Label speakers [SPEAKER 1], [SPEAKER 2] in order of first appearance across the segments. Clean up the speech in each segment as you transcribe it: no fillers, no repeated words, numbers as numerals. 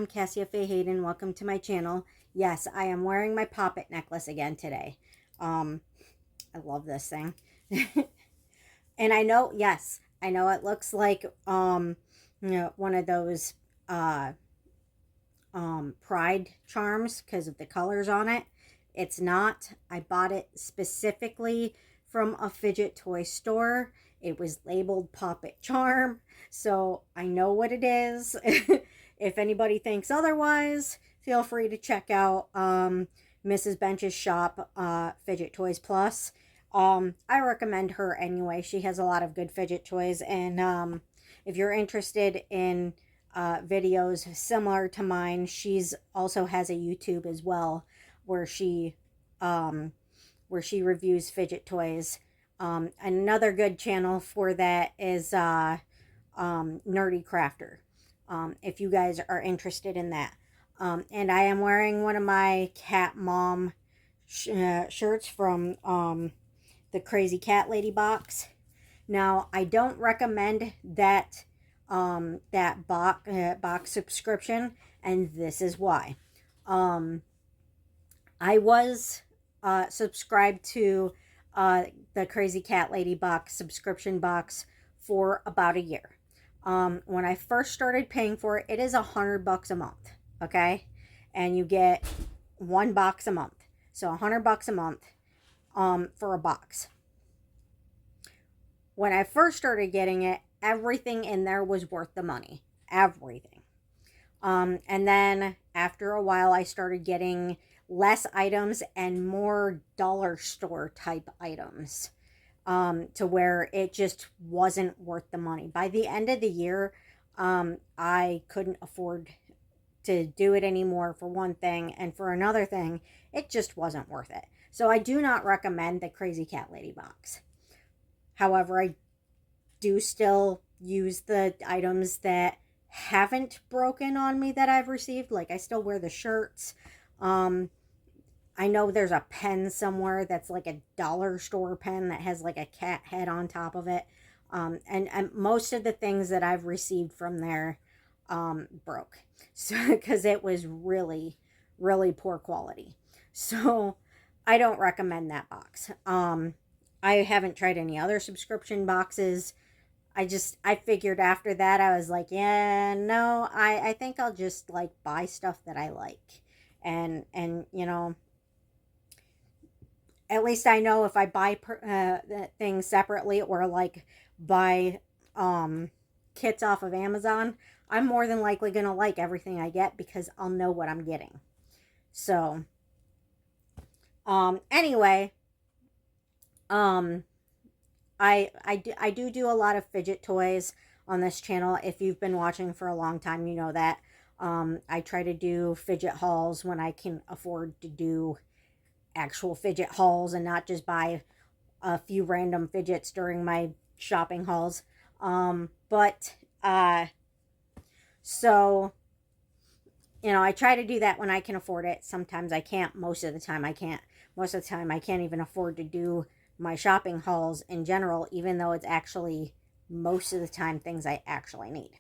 [SPEAKER 1] I'm Cassia Faye Hayden. Welcome to my channel. Yes, I am wearing my poppet necklace again today. Um, I love this thing. And I know, yes, I know it looks like one of those uh pride charms because of the colors on it. It's not. I bought it specifically from a fidget toy store. It was labeled Poppet Charm, so I know what it is. If anybody thinks otherwise, feel free to check out Mrs. Bench's shop, Fidget Toys Plus. I recommend her anyway. She has a lot of good fidget toys, and if you're interested in videos similar to mine, she's also has a YouTube as well where she um, reviews fidget toys. Another good channel for that is Nerdy Crafter. If you guys are interested in that. And I am wearing one of my cat mom shirts from the Crazy Cat Lady box. Now, I don't recommend that box subscription, and this is why. I was subscribed to the Crazy Cat Lady box subscription box for about a year. When I first started paying for it, it is $100 a month, okay, and you get one box a month, so $100 a month for a box. When I first started getting it, everything in there was worth the money, everything. And then after a while, I started getting less items and more dollar store type items, to where it just wasn't worth the money. By the end of the year, I couldn't afford to do it anymore, for one thing, and for another thing, it just wasn't worth it. So I do not recommend the Crazy Cat Lady box. However, I do still use the items that haven't broken on me that I've received. Like, I still wear the shirts. I know there's a pen somewhere that's like a dollar store pen that has like a cat head on top of it. And most of the things that I've received from there broke. So, because it was really, really poor quality. So, I don't recommend that box. I haven't tried any other subscription boxes. I figured after that, I was like, yeah, no, I think I'll just like buy stuff that I like. And at least I know if I buy things separately, or like buy kits off of Amazon, I'm more than likely going to like everything I get because I'll know what I'm getting. So, anyway, um, I do a lot of fidget toys on this channel. If you've been watching for a long time, you know that. I try to do fidget hauls when I can afford to do actual fidget hauls and not just buy a few random fidgets during my shopping hauls. But so, I try to do that when I can afford it. Sometimes I can't. Most of the time I can't. Most of the time I can't even afford to do my shopping hauls in general, even though it's actually most of the time things I actually need.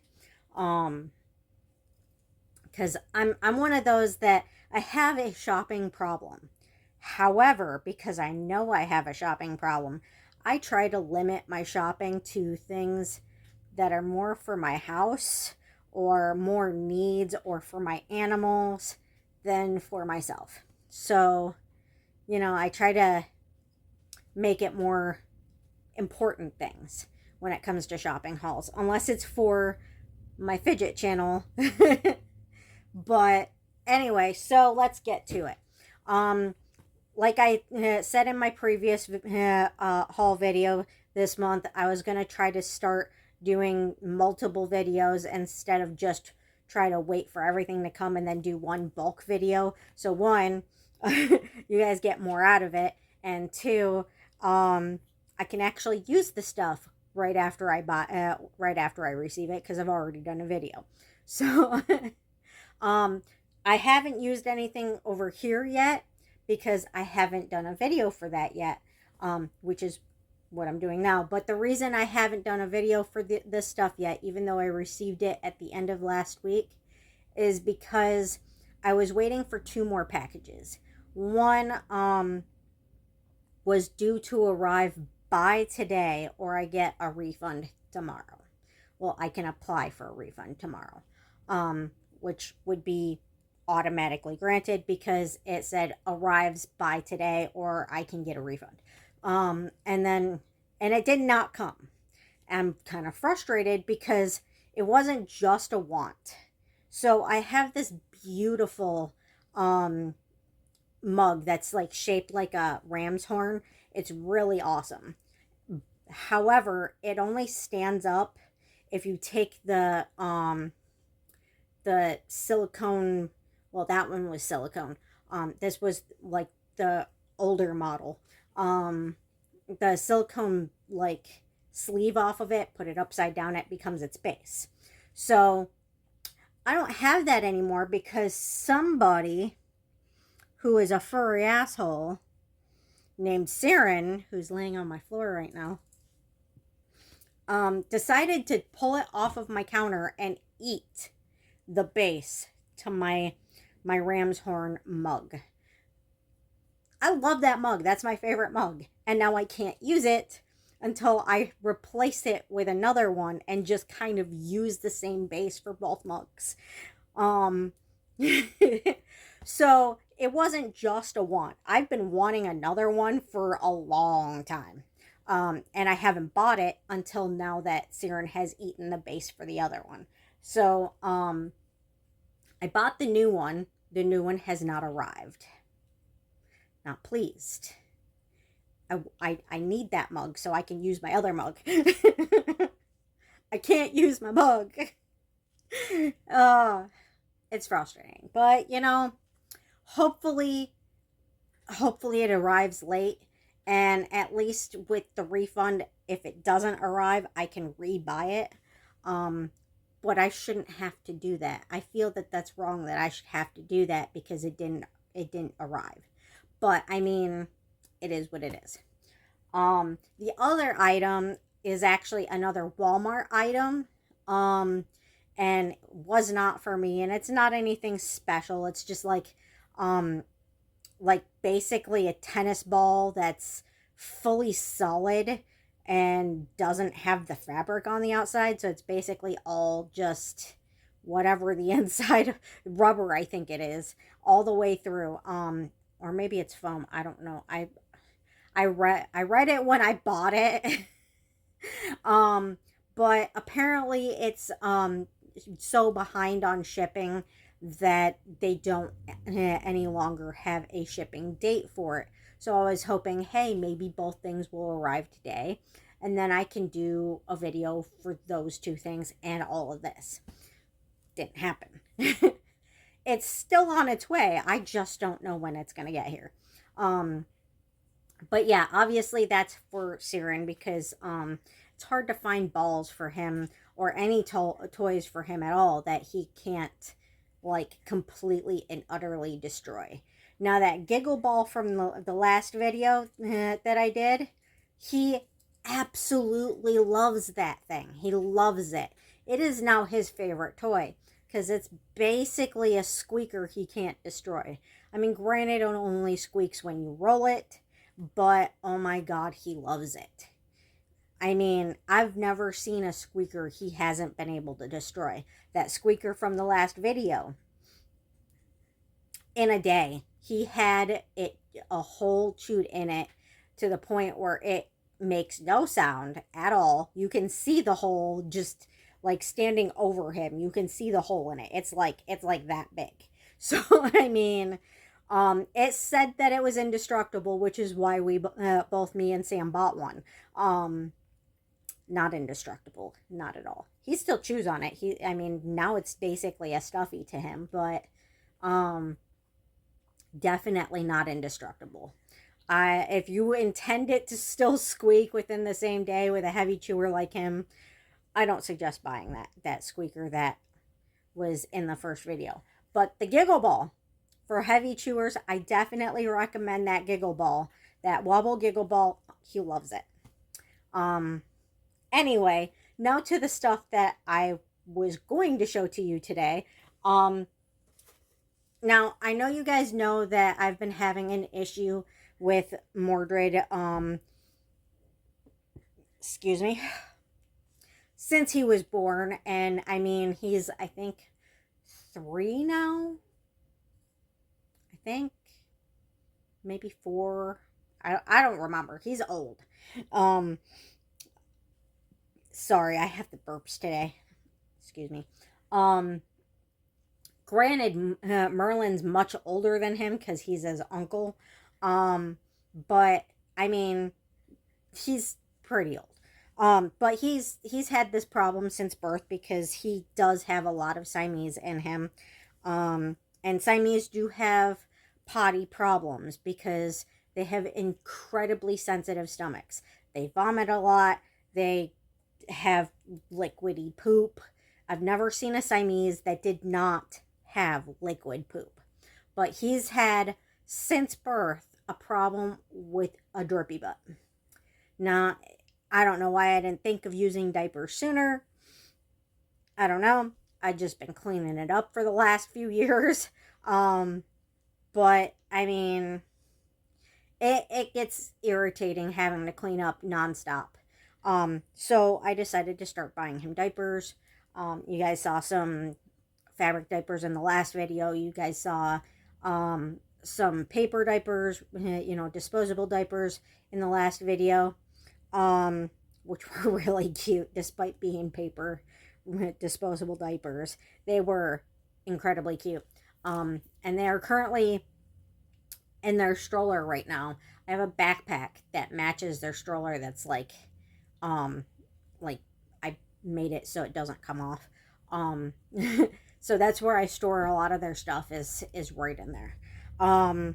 [SPEAKER 1] Because I'm one of those that I have a shopping problem. However, because I know I have a shopping problem, I try to limit my shopping to things that are more for my house or more needs or for my animals than for myself. So, I try to make it more important things when it comes to shopping hauls, unless it's for my fidget channel. But anyway, so let's get to it. Like I said in my previous haul video this month, I was going to try to start doing multiple videos instead of just try to wait for everything to come and then do one bulk video. So one, you guys get more out of it, and two, I can actually use the stuff right after I receive it, because I've already done a video. So I haven't used anything over here yet because I haven't done a video for that yet, which is what I'm doing now. But the reason I haven't done a video for this stuff yet, even though I received it at the end of last week, is because I was waiting for two more packages. One was due to arrive by today, or I get a refund tomorrow. Well, I can apply for a refund tomorrow, which would be automatically granted because it said arrives by today, or I can get a refund. And it did not come. I'm kind of frustrated because it wasn't just a want. So I have this beautiful mug that's like shaped like a ram's horn. It's really awesome. However, it only stands up if you take the silicone, well, that one was silicone. This was like the older model. The silicone like sleeve off of it, put it upside down, it becomes its base. So I don't have that anymore because somebody who is a furry asshole named Siren, who's laying on my floor right now, decided to pull it off of my counter and eat the base to my ram's horn mug. I love that mug. That's my favorite mug. And now I can't use it until I replace it with another one and just kind of use the same base for both mugs. So it wasn't just a want. I've been wanting another one for a long time. And I haven't bought it until now that Siren has eaten the base for the other one. So I bought the new one. The new one has not arrived. Not pleased. I need that mug so I can use my other mug. I can't use my mug. It's frustrating. But, hopefully it arrives late. And at least with the refund, if it doesn't arrive, I can rebuy it. But I shouldn't have to do that. I feel that that's wrong that I should have to do that because it didn't arrive. But I mean, it is what it is. The other item is actually another Walmart item. And was not for me, and it's not anything special. It's just like basically a tennis ball that's fully solid and doesn't have the fabric on the outside. So it's basically all just whatever the inside rubber, I think it is, all the way through. Or maybe it's foam. I don't know. I read it when I bought it. But apparently it's so behind on shipping that they don't any longer have a shipping date for it. So I was hoping, hey, maybe both things will arrive today, and then I can do a video for those two things and all of this. Didn't happen. It's still on its way. I just don't know when it's going to get here. But yeah, obviously that's for Siren because it's hard to find balls for him or any toys for him at all that he can't like completely and utterly destroy. Now that Giggle Ball from the last video that I did, he absolutely loves that thing. He loves it. It is now his favorite toy because it's basically a squeaker he can't destroy. I mean, granted, it only squeaks when you roll it, but oh my god, he loves it. I mean, I've never seen a squeaker he hasn't been able to destroy. That squeaker from the last video, in a day, he had it a hole chewed in it to the point where it makes no sound at all. You can see the hole just like standing over him. You can see the hole in it. It's like that big. So, I mean, it said that it was indestructible, which is why we both me and Sam bought one. Not indestructible, not at all. He still chews on it. I mean, now it's basically a stuffy to him, but definitely not indestructible. If you intend it to still squeak within the same day with a heavy chewer like him, I don't suggest buying that squeaker that was in the first video. But the Giggle Ball, for heavy chewers, I definitely recommend that Giggle Ball. That Wobble Giggle Ball, he loves it. Anyway, now to the stuff that I was going to show to you today. Um, Now, I know you guys know that I've been having an issue with Mordred, excuse me, since he was born. And I mean, he's, I think, 3 now. I think maybe 4. I don't remember. He's old. Um, Sorry, I have the burps today. Excuse me. Um, Granted, Merlin's much older than him because he's his uncle. But I mean, he's pretty old. But he's had this problem since birth because he does have a lot of Siamese in him. And Siamese do have potty problems because they have incredibly sensitive stomachs. They vomit a lot. They have liquidy poop. I've never seen a Siamese that did not have liquid poop. But he's had since birth a problem with a drippy butt. Now, I don't know why I didn't think of using diapers sooner. I don't know. I've just been cleaning it up for the last few years. Um, but I mean, it gets irritating having to clean up nonstop. So I decided to start buying him diapers. You guys saw some fabric diapers in the last video. You guys saw some paper diapers, disposable diapers in the last video, which were really cute despite being paper disposable diapers. They were incredibly cute. And they are currently in their stroller right now. I have a backpack that matches their stroller that's um, like I made it so it doesn't come off. Um, so that's where I store a lot of their stuff is right in there. Um,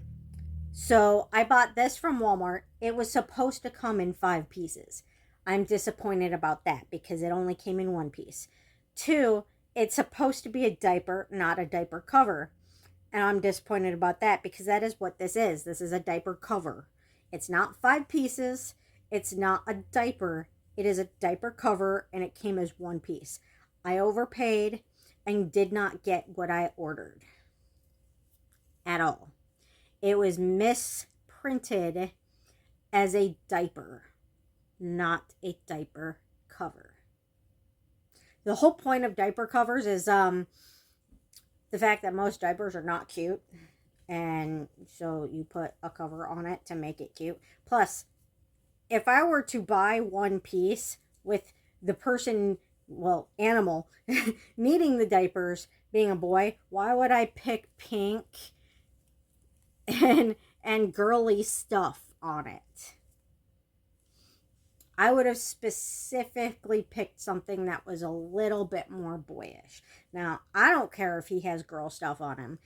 [SPEAKER 1] so I bought this from Walmart. It was supposed to come in 5 pieces. I'm disappointed about that because it only came in 1 piece. 2, it's supposed to be a diaper, not a diaper cover. And I'm disappointed about that because that is what this is. This is a diaper cover. It's not 5 pieces. It's not a diaper. It is a diaper cover and it came as 1 piece. I overpaid and did not get what I ordered at all. It was misprinted as a diaper, not a diaper cover. The whole point of diaper covers is the fact that most diapers are not cute, and so you put a cover on it to make it cute. Plus, if I were to buy 1 piece with the person, well, animal, needing the diapers being a boy, why would I pick pink and girly stuff on it? I would have specifically picked something that was a little bit more boyish. Now, I don't care if he has girl stuff on him.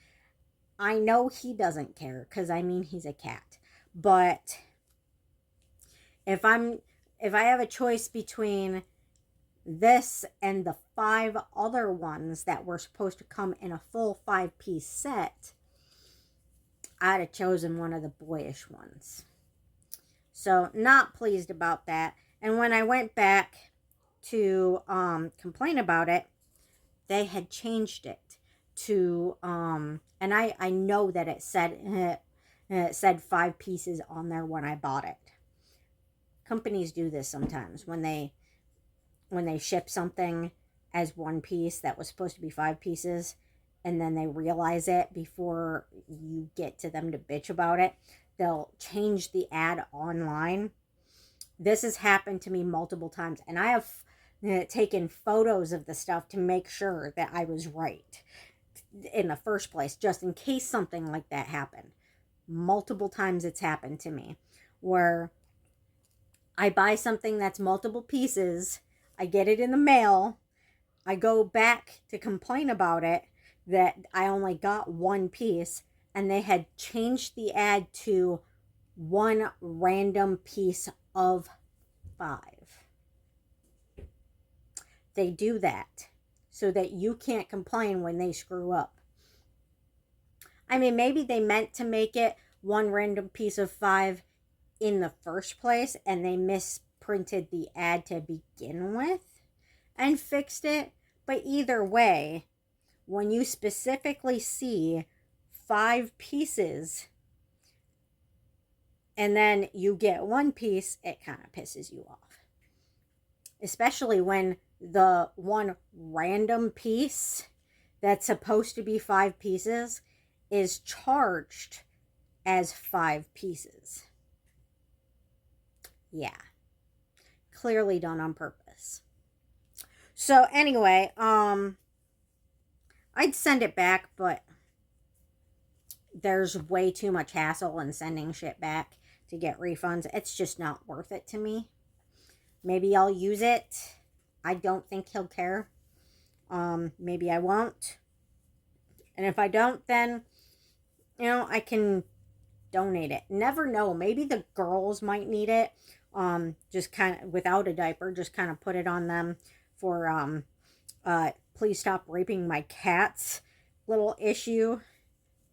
[SPEAKER 1] I know he doesn't care because I mean he's a cat. But if I have a choice between this and the 5 other ones that were supposed to come in a full 5-piece set, I'd have chosen one of the boyish ones. So not pleased about that. And when I went back to complain about it, they had changed it to and I know that it said 5 pieces on there when I bought it. Companies do this sometimes when they ship something as 1 piece that was supposed to be 5 pieces, and then they realize it before you get to them to bitch about it. They'll change the ad online. This has happened to me multiple times, and I have taken photos of the stuff to make sure that I was right in the first place, just in case something like that happened. Multiple times it's happened to me where I buy something that's multiple pieces, I get it in the mail, I go back to complain about it that I only got 1 piece, and they had changed the ad to 1 random piece of 5. They do that so that you can't complain when they screw up. I mean, maybe they meant to make it 1 random piece of 5 in the first place, and they misprinted the ad to begin with and fixed it. But either way, when you specifically see 5 pieces and then you get 1 piece, it kind of pisses you off. Especially when the one random piece that's supposed to be 5 pieces is charged as 5 pieces. Yeah. Clearly done on purpose. So anyway, I'd send it back, but there's way too much hassle in sending shit back to get refunds. It's just not worth it to me. Maybe I'll use it. I don't think he'll care. Maybe I won't. And if I don't, then, I can donate it. Never know. Maybe the girls might need it. Just kind of without a diaper, just kind of put it on them for, please stop raping my cats little issue.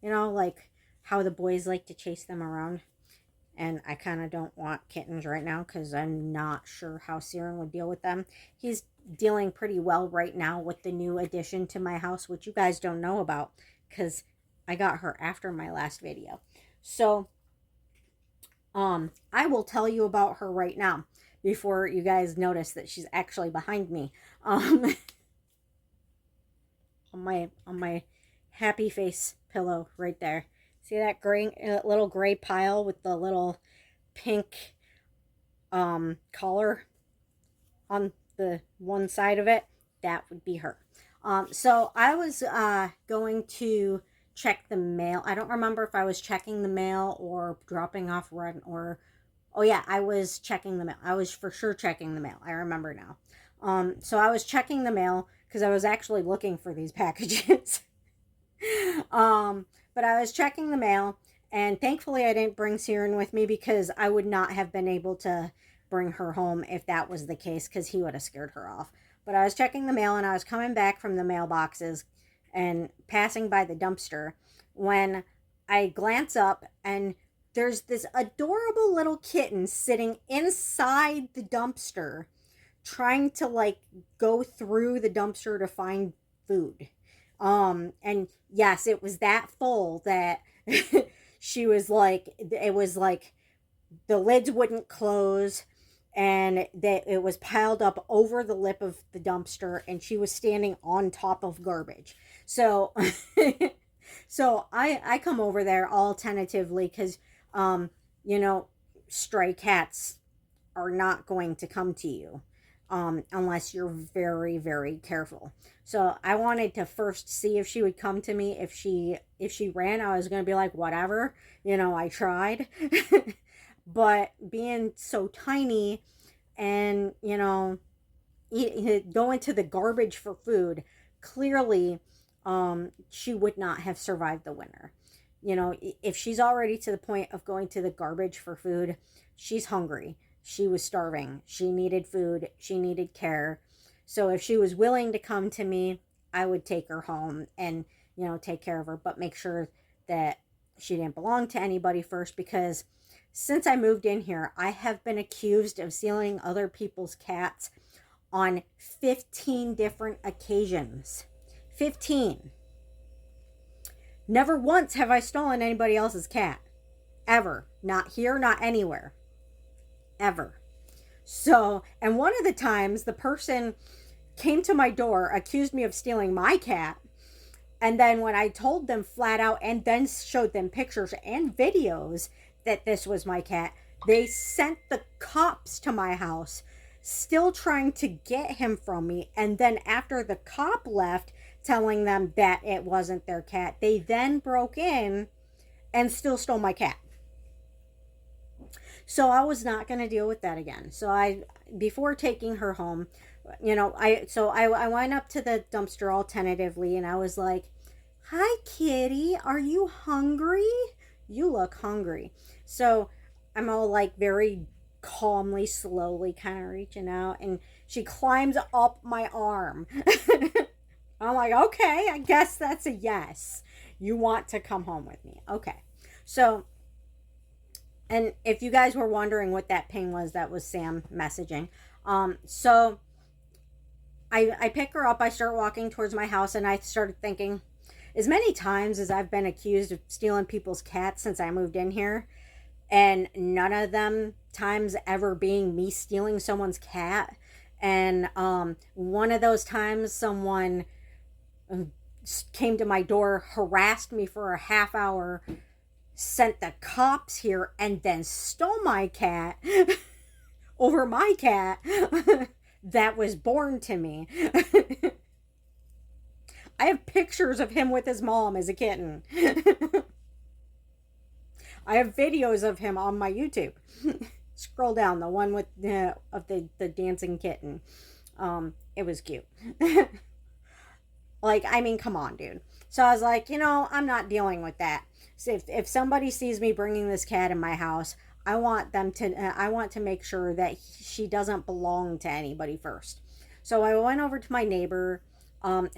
[SPEAKER 1] Like how the boys like to chase them around. And I kind of don't want kittens right now because I'm not sure how Siren would deal with them. He's dealing pretty well right now with the new addition to my house, which you guys don't know about because I got her after my last video. So, I will tell you about her right now before you guys notice that she's actually behind me. On my happy face pillow right there. See that little gray pile with the little pink collar on the one side of it? That would be her. So I was going to check the mail. I don't remember if I was checking the mail or dropping off rent or... Oh yeah, I was checking the mail. I was for sure checking the mail. I remember now. So I was checking the mail because I was actually looking for these packages. But I was checking the mail, and thankfully I didn't bring Siren with me because I would not have been able to bring her home if that was the case because he would have scared her off. But I was checking the mail, and I was coming back from the mailboxes and passing by the dumpster when I glance up, and there's this adorable little kitten sitting inside the dumpster trying to go through the dumpster to find food. And yes, it was that full that she was it was like the lids wouldn't close and that it was piled up over the lip of the dumpster and she was standing on top of garbage. So, so I come over there all tentatively because, stray cats are not going to come to you. Unless you're very, very careful. So I wanted to first see if she would come to me. If she ran, I was going to be like, whatever, I tried. But being so tiny and, going to the garbage for food, clearly, she would not have survived the winter. If she's already to the point of going to the garbage for food, she's hungry. She was starving. She needed food. She needed care. So if she was willing to come to me, I would take her home and, take care of her, but make sure that she didn't belong to anybody first because since I moved in here, I have been accused of stealing other people's cats on 15 different occasions. 15. Never once have I stolen anybody else's cat. Ever. Not here, not anywhere. Ever. So, and one of the times the person came to my door, accused me of stealing my cat, and then when I told them flat out and then showed them pictures and videos that this was my cat, they sent the cops to my house, still trying to get him from me, and then after the cop left telling them that it wasn't their cat, they then broke in and still stole my cat. So I was not going to deal with that again. So before taking her home, I went up to the dumpster all tentatively and I was like, "Hi, kitty, are you hungry? You look hungry." So I'm all very calmly, slowly kind of reaching out and she climbs up my arm. I'm like, okay, I guess that's a yes. You want to come home with me. Okay. So, and if you guys were wondering what that ping was, that was Sam messaging. So I pick her up, I start walking towards my house, and I started thinking, as many times as I've been accused of stealing people's cats since I moved in here, and none of them times ever being me stealing someone's cat. And one of those times someone came to my door, harassed me for a half hour, sent the cops here, and then stole my cat over my cat that was born to me. I have pictures of him with his mom as a kitten. I have videos of him on my YouTube. Scroll down, the one with the dancing kitten. It was cute. Like, I mean, come on, dude. So I was like, I'm not dealing with that. So if somebody sees me bringing this cat in my house, I want to make sure that she doesn't belong to anybody first. So I went over to my neighbor,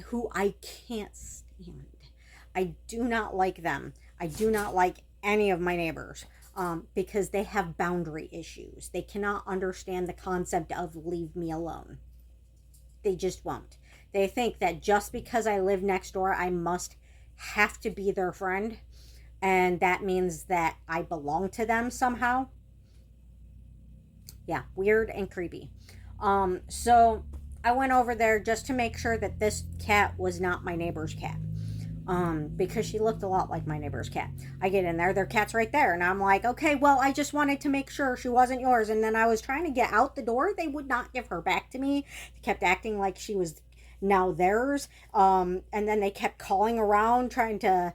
[SPEAKER 1] who I can't stand. I do not like them. I do not like any of my neighbors, because they have boundary issues. They cannot understand the concept of leave me alone. They just won't. They think that just because I live next door, I must have to be their friend, and that means that I belong to them somehow. Yeah, weird and creepy. So I went over there just to make sure that this cat was not my neighbor's cat. Because she looked a lot like my neighbor's cat. I get in there, their cat's right there, and I'm like, okay, well, I just wanted to make sure she wasn't yours. And then I was trying to get out the door. They would not give her back to me. They kept acting like she was now theirs. And then they kept calling around trying to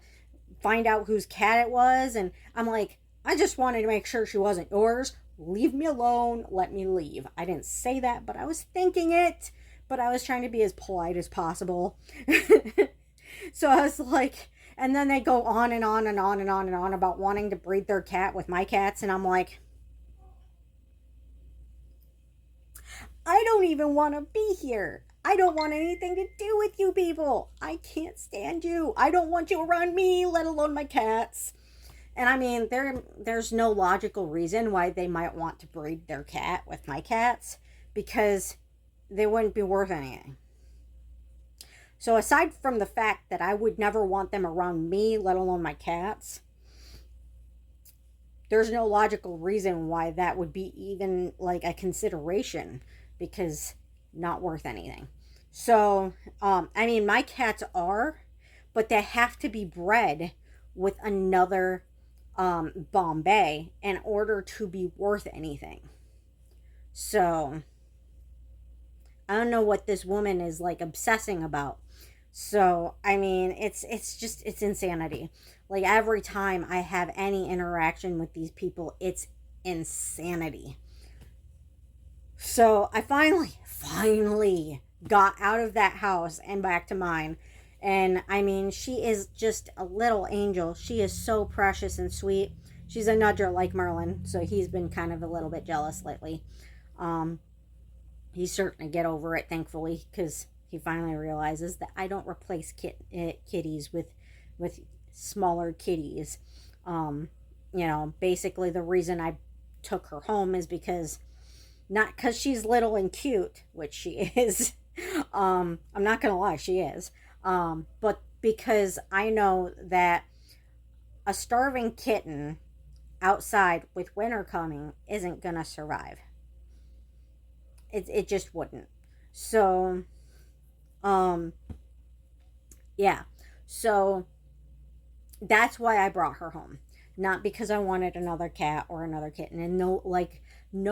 [SPEAKER 1] find out whose cat it was. And I'm like, I just wanted to make sure she wasn't yours. Leave me alone. Let me leave. I didn't say that, but I was thinking it. But I was trying to be as polite as possible. So I was like, and then they go on and on and on and on and on about wanting to breed their cat with my cats. And I'm like, I don't even want to be here. I don't want anything to do with you people. I can't stand you. I don't want you around me, let alone my cats. And I mean, there's no logical reason why they might want to breed their cat with my cats, because they wouldn't be worth anything. So aside from the fact that I would never want them around me, let alone my cats, there's no logical reason why that would be even like a consideration, because not worth anything. So, I mean, my cats are, but they have to be bred with another Bombay in order to be worth anything. So, I don't know what this woman is like obsessing about. So, I mean, it's insanity. Like, every time I have any interaction with these people, it's insanity. So, I finally got out of that house and back to mine. And I mean, she is just a little angel. She is so precious and sweet. She's a nudger like Merlin, so he's been kind of a little bit jealous lately. He's starting to get over it, thankfully, because he finally realizes that I don't replace kitties with smaller kitties. Basically the reason I took her home is because, not because she's little and cute, which she is. I'm not gonna lie, she is. But because I know that a starving kitten outside with winter coming isn't gonna survive. It just wouldn't. So, yeah. So that's why I brought her home. Not because I wanted another cat or another kitten. And no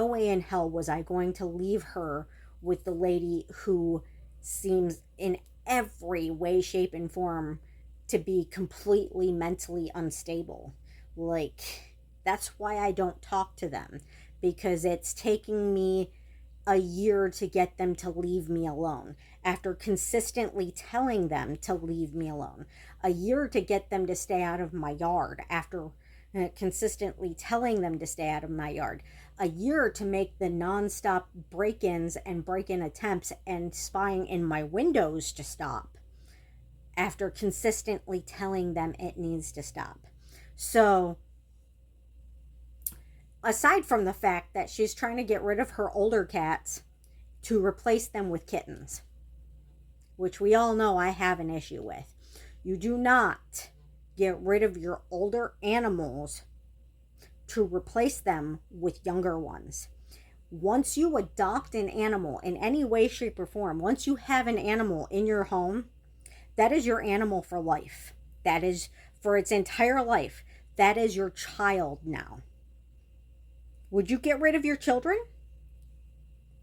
[SPEAKER 1] way in hell was I going to leave her with the lady who seems in every way, shape, and form to be completely mentally unstable. Like, that's why I don't talk to them, because it's taking me a year to get them to leave me alone after consistently telling them to leave me alone. A year to get them to stay out of my yard after consistently telling them to stay out of my yard. A year to make the nonstop break-ins and break-in attempts and spying in my windows to stop after consistently telling them it needs to stop. So, aside from the fact that she's trying to get rid of her older cats to replace them with kittens. which we all know I have an issue with. You do not get rid of your older animals to replace them with younger ones. Once you adopt an animal in any way, shape, or form, once you have an animal in your home, that is your animal for life. That is for its entire life. That is your child now. Would you get rid of your children?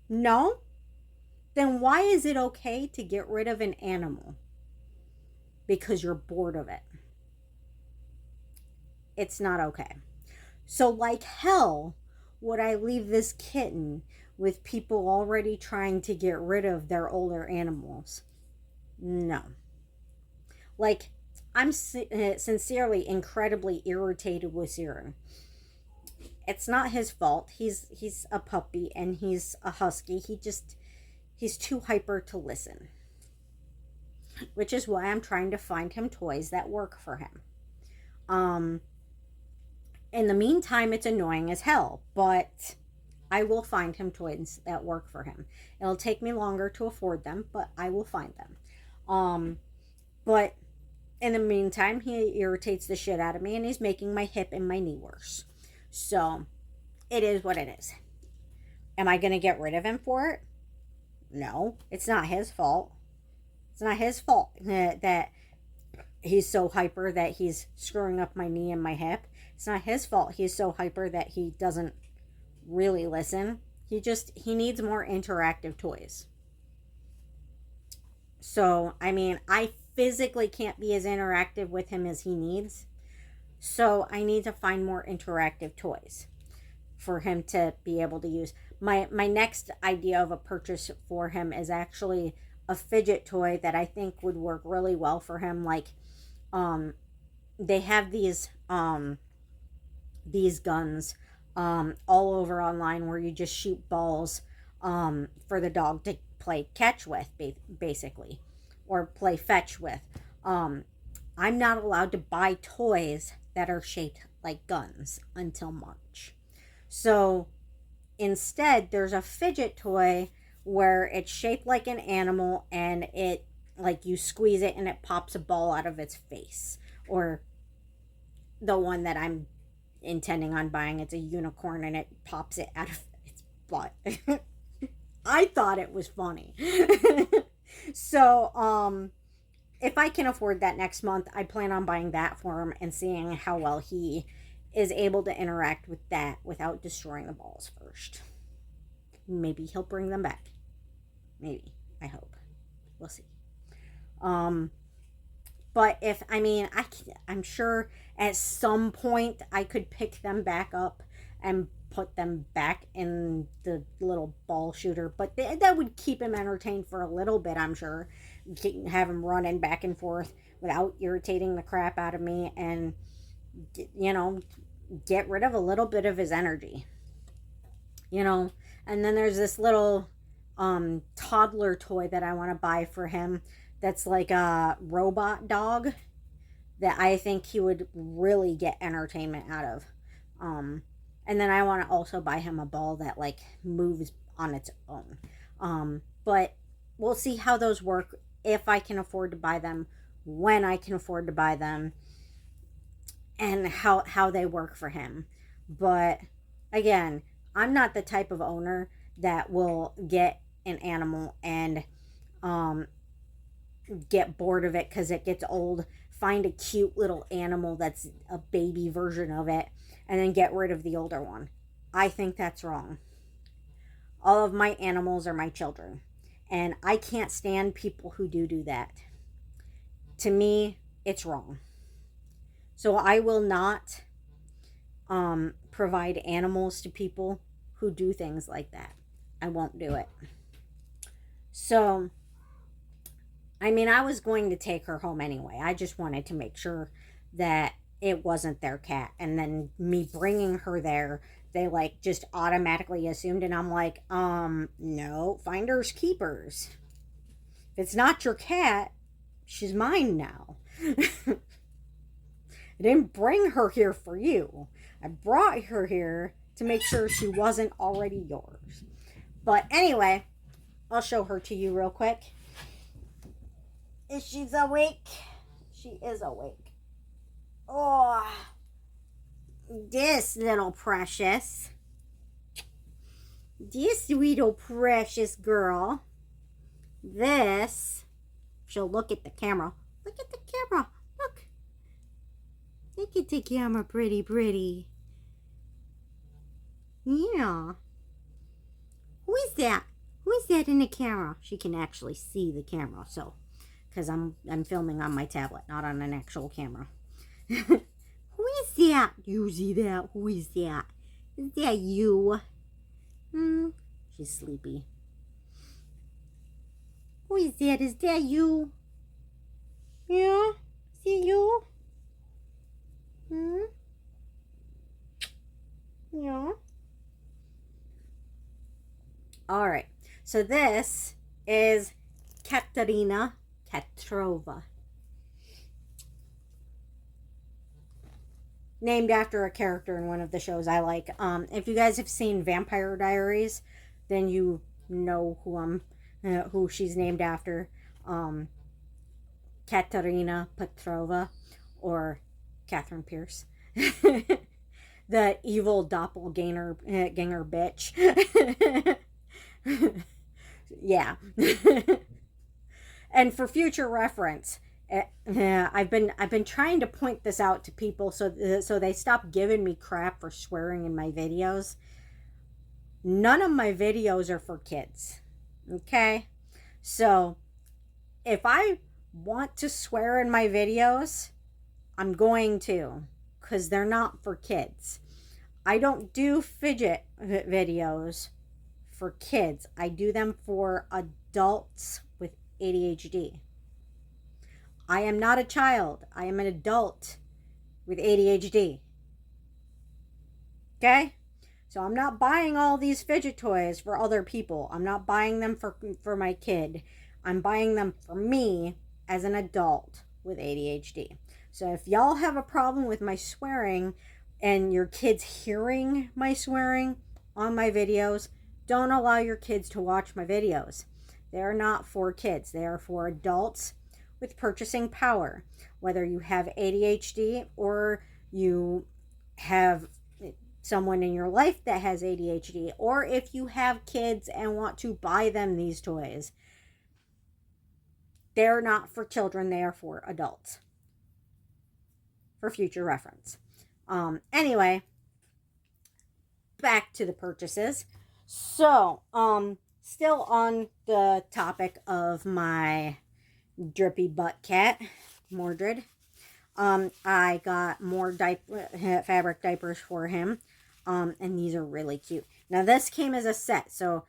[SPEAKER 1] No? Then why is it okay to get rid of an animal? Because you're bored of it. It's not okay. So like hell, would I leave this kitten with people already trying to get rid of their older animals? No. Like, I'm sincerely incredibly irritated with Siren. It's not his fault. He's a puppy and he's a husky. He's too hyper to listen. Which is why I'm trying to find him toys that work for him. In the meantime, it's annoying as hell, but I will find him toys that work for him. It'll take me longer to afford them, but I will find them. But in the meantime, he irritates the shit out of me and he's making my hip and my knee worse. So, it is what it is. Am I going to get rid of him for it? No, it's not his fault. It's not his fault that he's so hyper that he's screwing up my knee and my hip. It's not his fault he's so hyper that he doesn't really listen. He needs more interactive toys. So, I mean, I physically can't be as interactive with him as he needs. So, I need to find more interactive toys for him to be able to use. My next idea of a purchase for him is actually a fidget toy that I think would work really well for him. Like, they have these guns all over online where you just shoot balls for the dog to play catch with, basically, or play fetch with. I'm not allowed to buy toys that are shaped like guns until March. So instead, there's a fidget toy where it's shaped like an animal and it, like, you squeeze it and it pops a ball out of its face. Or the one that I'm intending on buying, it's a unicorn and it pops it out of its butt. I thought it was funny. So, if I can afford that next month, I plan on buying that for him and seeing how well he is able to interact with that without destroying the balls first. Maybe he'll bring them back. Maybe. I hope. We'll see. But if, I mean, I'm sure at some point I could pick them back up and put them back in the little ball shooter. But that would keep him entertained for a little bit, I'm sure. Have him running back and forth without irritating the crap out of me and, you know, get rid of a little bit of his energy. You know, and then there's this little toddler toy that I want to buy for him that's like a robot dog that I think he would really get entertainment out of. And then I want to also buy him a ball that, like, moves on its own. But we'll see how those work, if I can afford to buy them, when I can afford to buy them, and how they work for him. But again, I'm not the type of owner that will get an animal and get bored of it because it gets old, find a cute little animal that's a baby version of it, and then get rid of the older one. I think that's wrong. All of my animals are my children, and I can't stand people who do that. To me, it's wrong. So I will not provide animals to people who do things like that. I won't do it. So, I mean, I was going to take her home anyway. I just wanted to make sure that it wasn't their cat. And then me bringing her there, they, like, just automatically assumed. And I'm like, no, finders keepers. If it's not your cat, she's mine now. I didn't bring her here for you. I brought her here to make sure she wasn't already yours. But anyway, I'll show her to you real quick. Is she's awake? She is awake. Oh, this little precious. This little precious girl. This. She'll look at the camera. Look at the camera. Look. Look at the camera, pretty, pretty. Yeah. Who is that? Who is that in the camera? She can actually see the camera, so because I'm filming on my tablet, not on an actual camera. Who is that? You see that? Who is that? Is that you? She's sleepy. Who is that? Is that you? Yeah? Is it you? Yeah. All right. So this is Katerina Petrova. Named after a character in one of the shows I like. If you guys have seen Vampire Diaries, then you know who she's named after. Katerina Petrova, or Catherine Pierce. The evil doppelganger ganger bitch. Yeah. And for future reference, I've been trying to point this out to people so they stop giving me crap for swearing in my videos. None of my videos are for kids. Okay? So if I want to swear in my videos, I'm going to, because they're not for kids. I don't do fidget videos for kids. I do them for adults with ADHD. I am not a child. I am an adult with ADHD. Okay? So I'm not buying all these fidget toys for other people. I'm not buying them for my kid. I'm buying them for me as an adult with ADHD. So if y'all have a problem with my swearing and your kids hearing my swearing on my videos, don't allow your kids to watch my videos. They are not for kids. They are for adults with purchasing power. Whether you have ADHD or you have someone in your life that has ADHD, or if you have kids and want to buy them these toys, they're not for children. They are for adults. For future reference. Anyway, back to the purchases. So, still on the topic of my drippy butt cat, Mordred. I got more fabric diapers for him. And these are really cute. Now, this came as a set, so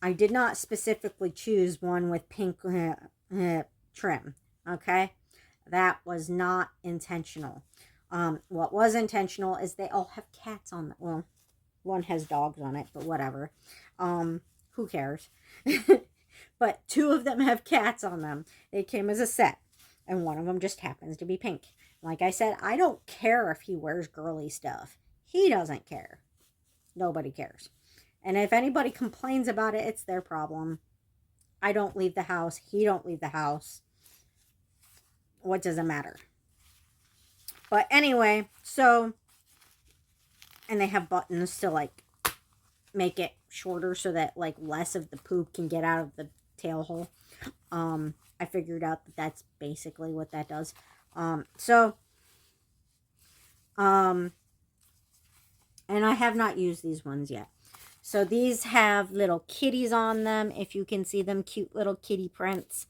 [SPEAKER 1] I did not specifically choose one with pink trim. Okay? That was not intentional. What was intentional is they all have cats on them. Well, one has dogs on it, but whatever. Who cares? But two of them have cats on them. They came as a set, and one of them just happens to be pink. Like I said, I don't care if he wears girly stuff. He doesn't care. Nobody cares. And if anybody complains about it, it's their problem. I don't leave the house. He don't leave the house. What does it matter? But anyway, so, and they have buttons to like make it shorter so that like less of the poop can get out of the tail hole. I figured out that that's basically what that does. And I have not used these ones yet. So these have little kitties on them, if you can see them, cute little kitty prints.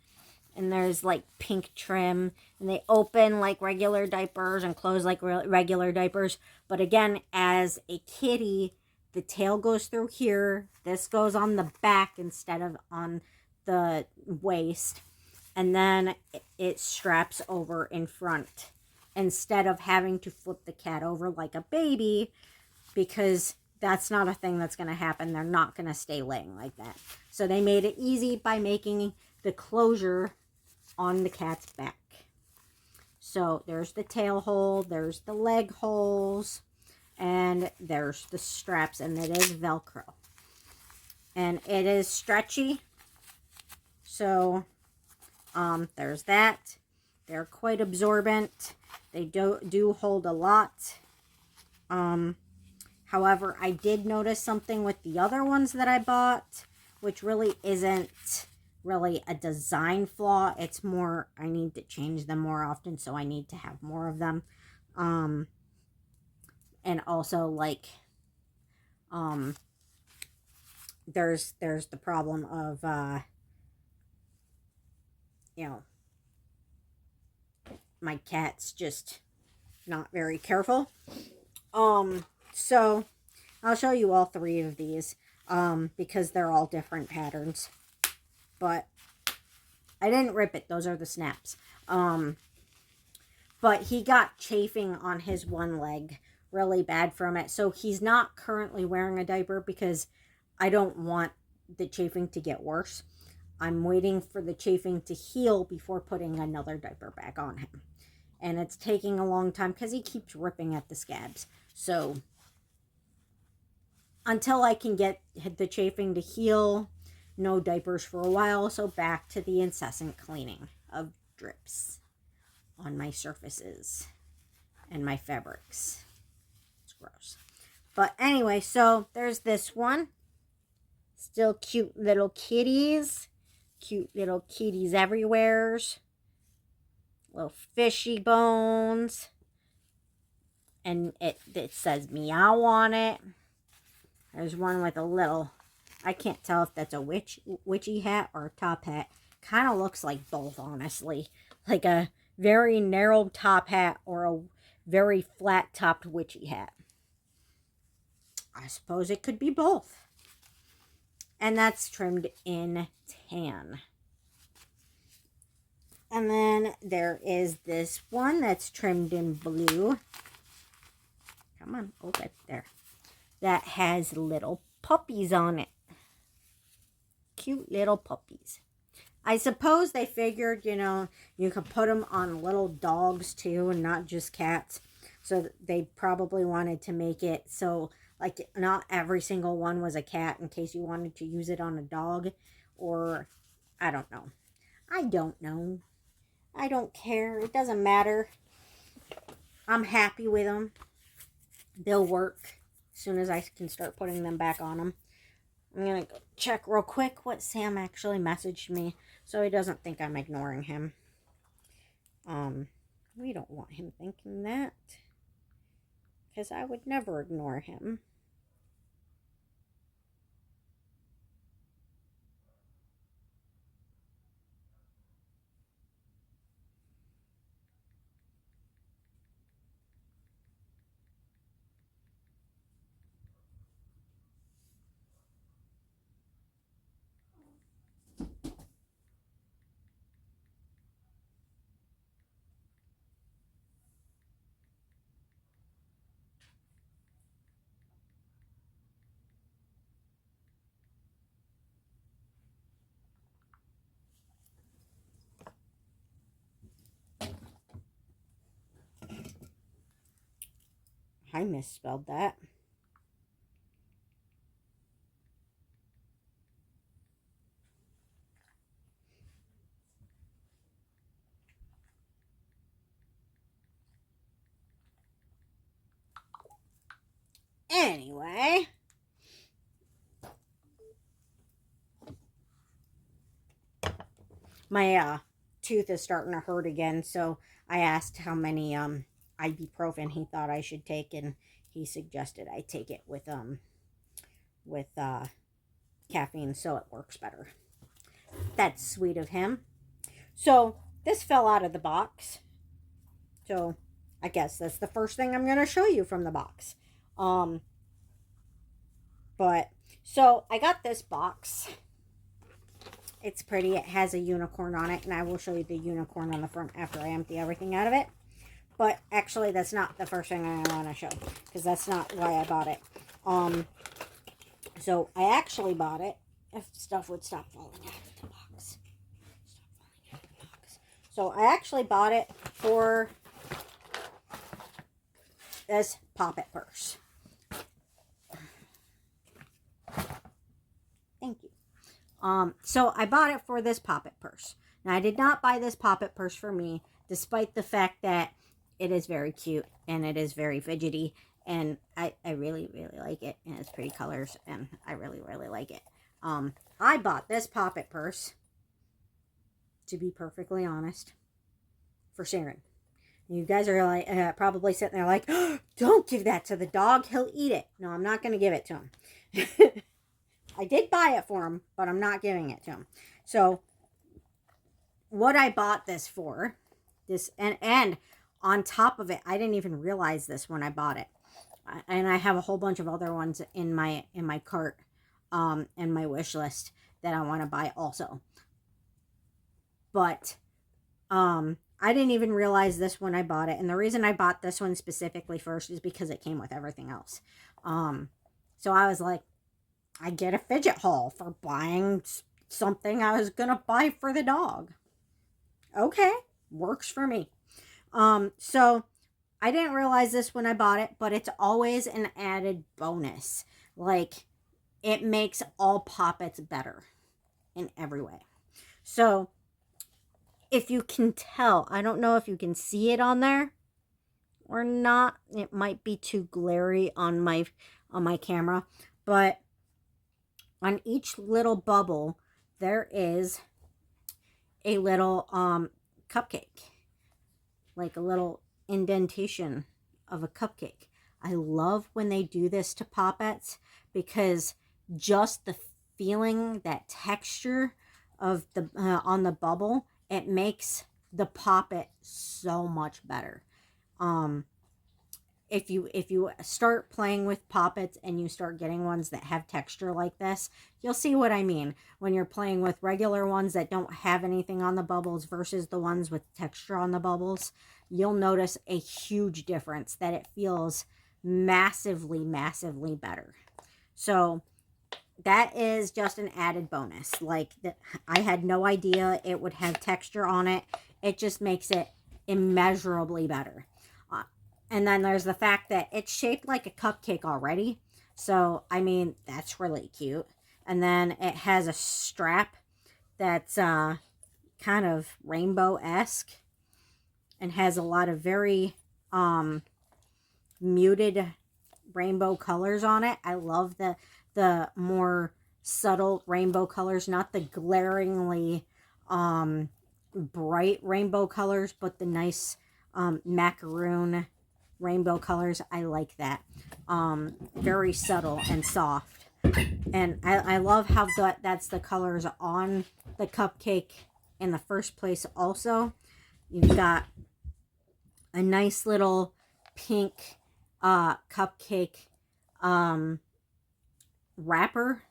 [SPEAKER 1] And there's like pink trim, and they open like regular diapers and close like regular diapers. But again, as a kitty, the tail goes through here. This goes on the back instead of on the waist. And then it straps over in front instead of having to flip the cat over like a baby, because that's not a thing that's going to happen. They're not going to stay laying like that. So they made it easy by making the closure on the cat's back. So there's the tail hole, there's the leg holes, and there's the straps, and it is Velcro. And it is stretchy, so There's that. They're quite absorbent. They do hold a lot. However, I did notice something with the other ones that I bought, which really isn't really a design flaw. It's more, I need to change them more often, so I need to have more of them. And also, like, there's the problem of, you know, my cat's just not very careful. So I'll show you all three of these, because they're all different patterns. But I didn't rip it. Those are the snaps. But he got chafing on his one leg really bad from it. So he's not currently wearing a diaper because I don't want the chafing to get worse. I'm waiting for the chafing to heal before putting another diaper back on him. And it's taking a long time because he keeps ripping at the scabs. So until I can get the chafing to heal, no diapers for a while. So back to the incessant cleaning of drips on my surfaces and my fabrics. It's gross. But anyway, so there's this one. Still cute little kitties. Cute little kitties everywhere. Little fishy bones. And it says meow on it. There's one with a little, I can't tell if that's a witchy hat or a top hat. Kind of looks like both, honestly. Like a very narrow top hat or a very flat topped witchy hat. I suppose it could be both. And that's trimmed in tan. And then there is this one that's trimmed in blue. Come on, open there. That has little puppies on it. Cute little puppies. I suppose they figured, you know, you could put them on little dogs too and not just cats. So they probably wanted to make it so, like, not every single one was a cat in case you wanted to use it on a dog. Or, I don't know. I don't know. I don't care. It doesn't matter. I'm happy with them. They'll work as soon as I can start putting them back on them. I'm going to go check real quick what Sam actually messaged me so he doesn't think I'm ignoring him. We don't want him thinking that, because I would never ignore him. I misspelled that. Anyway, my tooth is starting to hurt again, so I asked how many ibuprofen he thought I should take, and he suggested I take it with caffeine so it works better. That's sweet of him. So this fell out of the box. So I guess that's the first thing I'm going to show you from the box. But so I got this box. It's pretty. It has a unicorn on it, and I will show you the unicorn on the front after I empty everything out of it. But actually, that's not the first thing I want to show, because that's not why I bought it. So I actually bought it. If stuff would stop falling out of the box. So I actually bought it for this Pop-It purse. Thank you. So I bought it for this Poppet purse. Now, I did not buy this Poppet purse for me, despite the fact that it is very cute and it is very fidgety. And I really, really like it. And it's pretty colors. And I really, really like it. I bought this Poppet purse, to be perfectly honest, for Sharon. You guys are like probably sitting there like, oh, don't give that to the dog. He'll eat it. No, I'm not going to give it to him. I did buy it for him, but I'm not giving it to him. So what I bought this for, and on top of it, I didn't even realize this when I bought it. And I have a whole bunch of other ones in my cart, and my wish list that I want to buy also. But I didn't even realize this when I bought it. And the reason I bought this one specifically first is because it came with everything else. So I was like, I get a fidget haul for buying something I was going to buy for the dog. Okay, works for me. So I didn't realize this when I bought it, but it's always an added bonus. Like, it makes all Poppets better in every way. So if you can tell, I don't know if you can see it on there or not. It might be too glary on my camera, but on each little bubble there is a little cupcake, like a little indentation of a cupcake. I love when they do this to Poppets, because just the feeling, that texture of the on the bubble, it makes the Poppet so much better. If you start playing with Poppets and you start getting ones that have texture like this, you'll see what I mean when you're playing with regular ones that don't have anything on the bubbles versus the ones with texture on the bubbles. You'll notice a huge difference, that it feels massively better. So that is just an added bonus. Like, I had no idea it would have texture on it. It just makes it immeasurably better. And then there's the fact that it's shaped like a cupcake already. So, I mean, that's really cute. And then it has a strap that's kind of rainbow-esque and has a lot of very muted rainbow colors on it. I love the more subtle rainbow colors, not the glaringly bright rainbow colors, but the nice macaroon rainbow colors. I like that. Very subtle and soft. And I love how that's the colors on the cupcake in the first place also. You've got a nice little pink cupcake wrapper,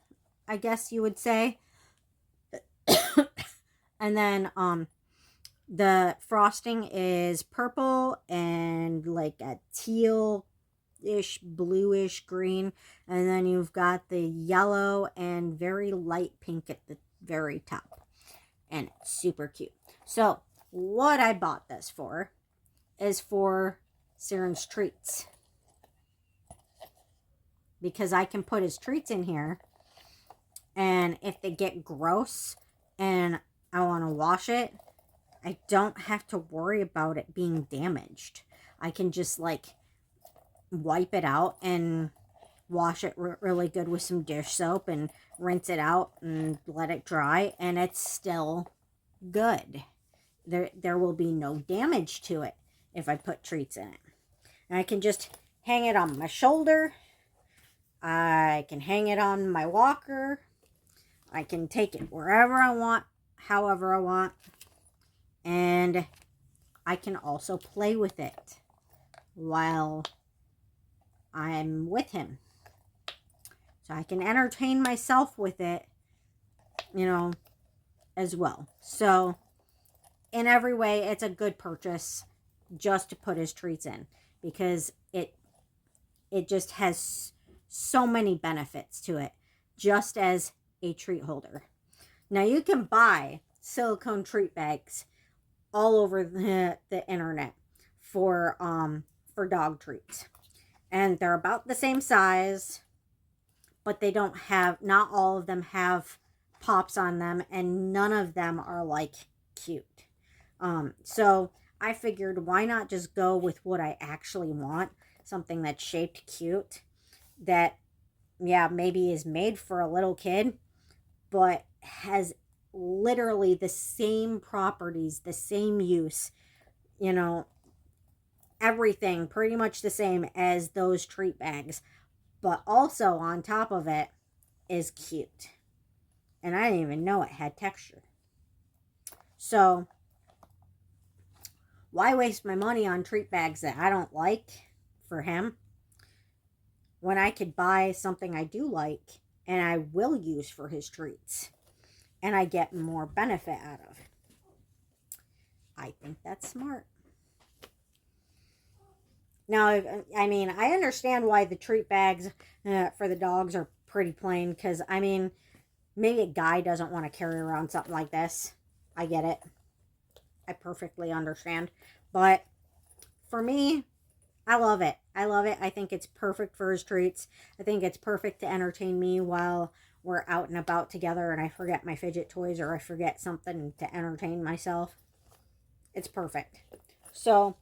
[SPEAKER 1] I guess you would say. And then the frosting is purple and like a teal-ish, bluish green. And then you've got the yellow and very light pink at the very top. And it's super cute. So what I bought this for is for Siren's treats. Because I can put his treats in here. And if they get gross and I want to wash it, I don't have to worry about it being damaged. I can just like wipe it out and wash it really good with some dish soap and rinse it out and let it dry, and it's still good. There will be no damage to it if I put treats in it. And I can just hang it on my shoulder. I can hang it on my walker. I can take it wherever I want, however I want. And I can also play with it while I'm with him. So I can entertain myself with it, you know, as well. So in every way, it's a good purchase just to put his treats in, because it just has so many benefits to it, just as a treat holder. Now, you can buy silicone treat bags all over the internet for dog treats, and they're about the same size, but they don't have, not all of them have pops on them, and none of them are like cute. So I figured, why not just go with what I actually want, something that's shaped cute, that, yeah, maybe is made for a little kid, but has literally the same properties, the same use, you know, everything pretty much the same as those treat bags, but also on top of it is cute. And I didn't even know it had texture. So why waste my money on treat bags that I don't like for him when I could buy something I do like and I will use for his treats and I get more benefit out of? I think that's smart. Now, I mean, I understand why the treat bags for the dogs are pretty plain, because, I mean, maybe a guy doesn't want to carry around something like this. I get it. I perfectly understand. But for me, I love it. I love it. I think it's perfect for his treats. I think it's perfect to entertain me while we're out and about together and I forget my fidget toys or I forget something to entertain myself. It's perfect. So,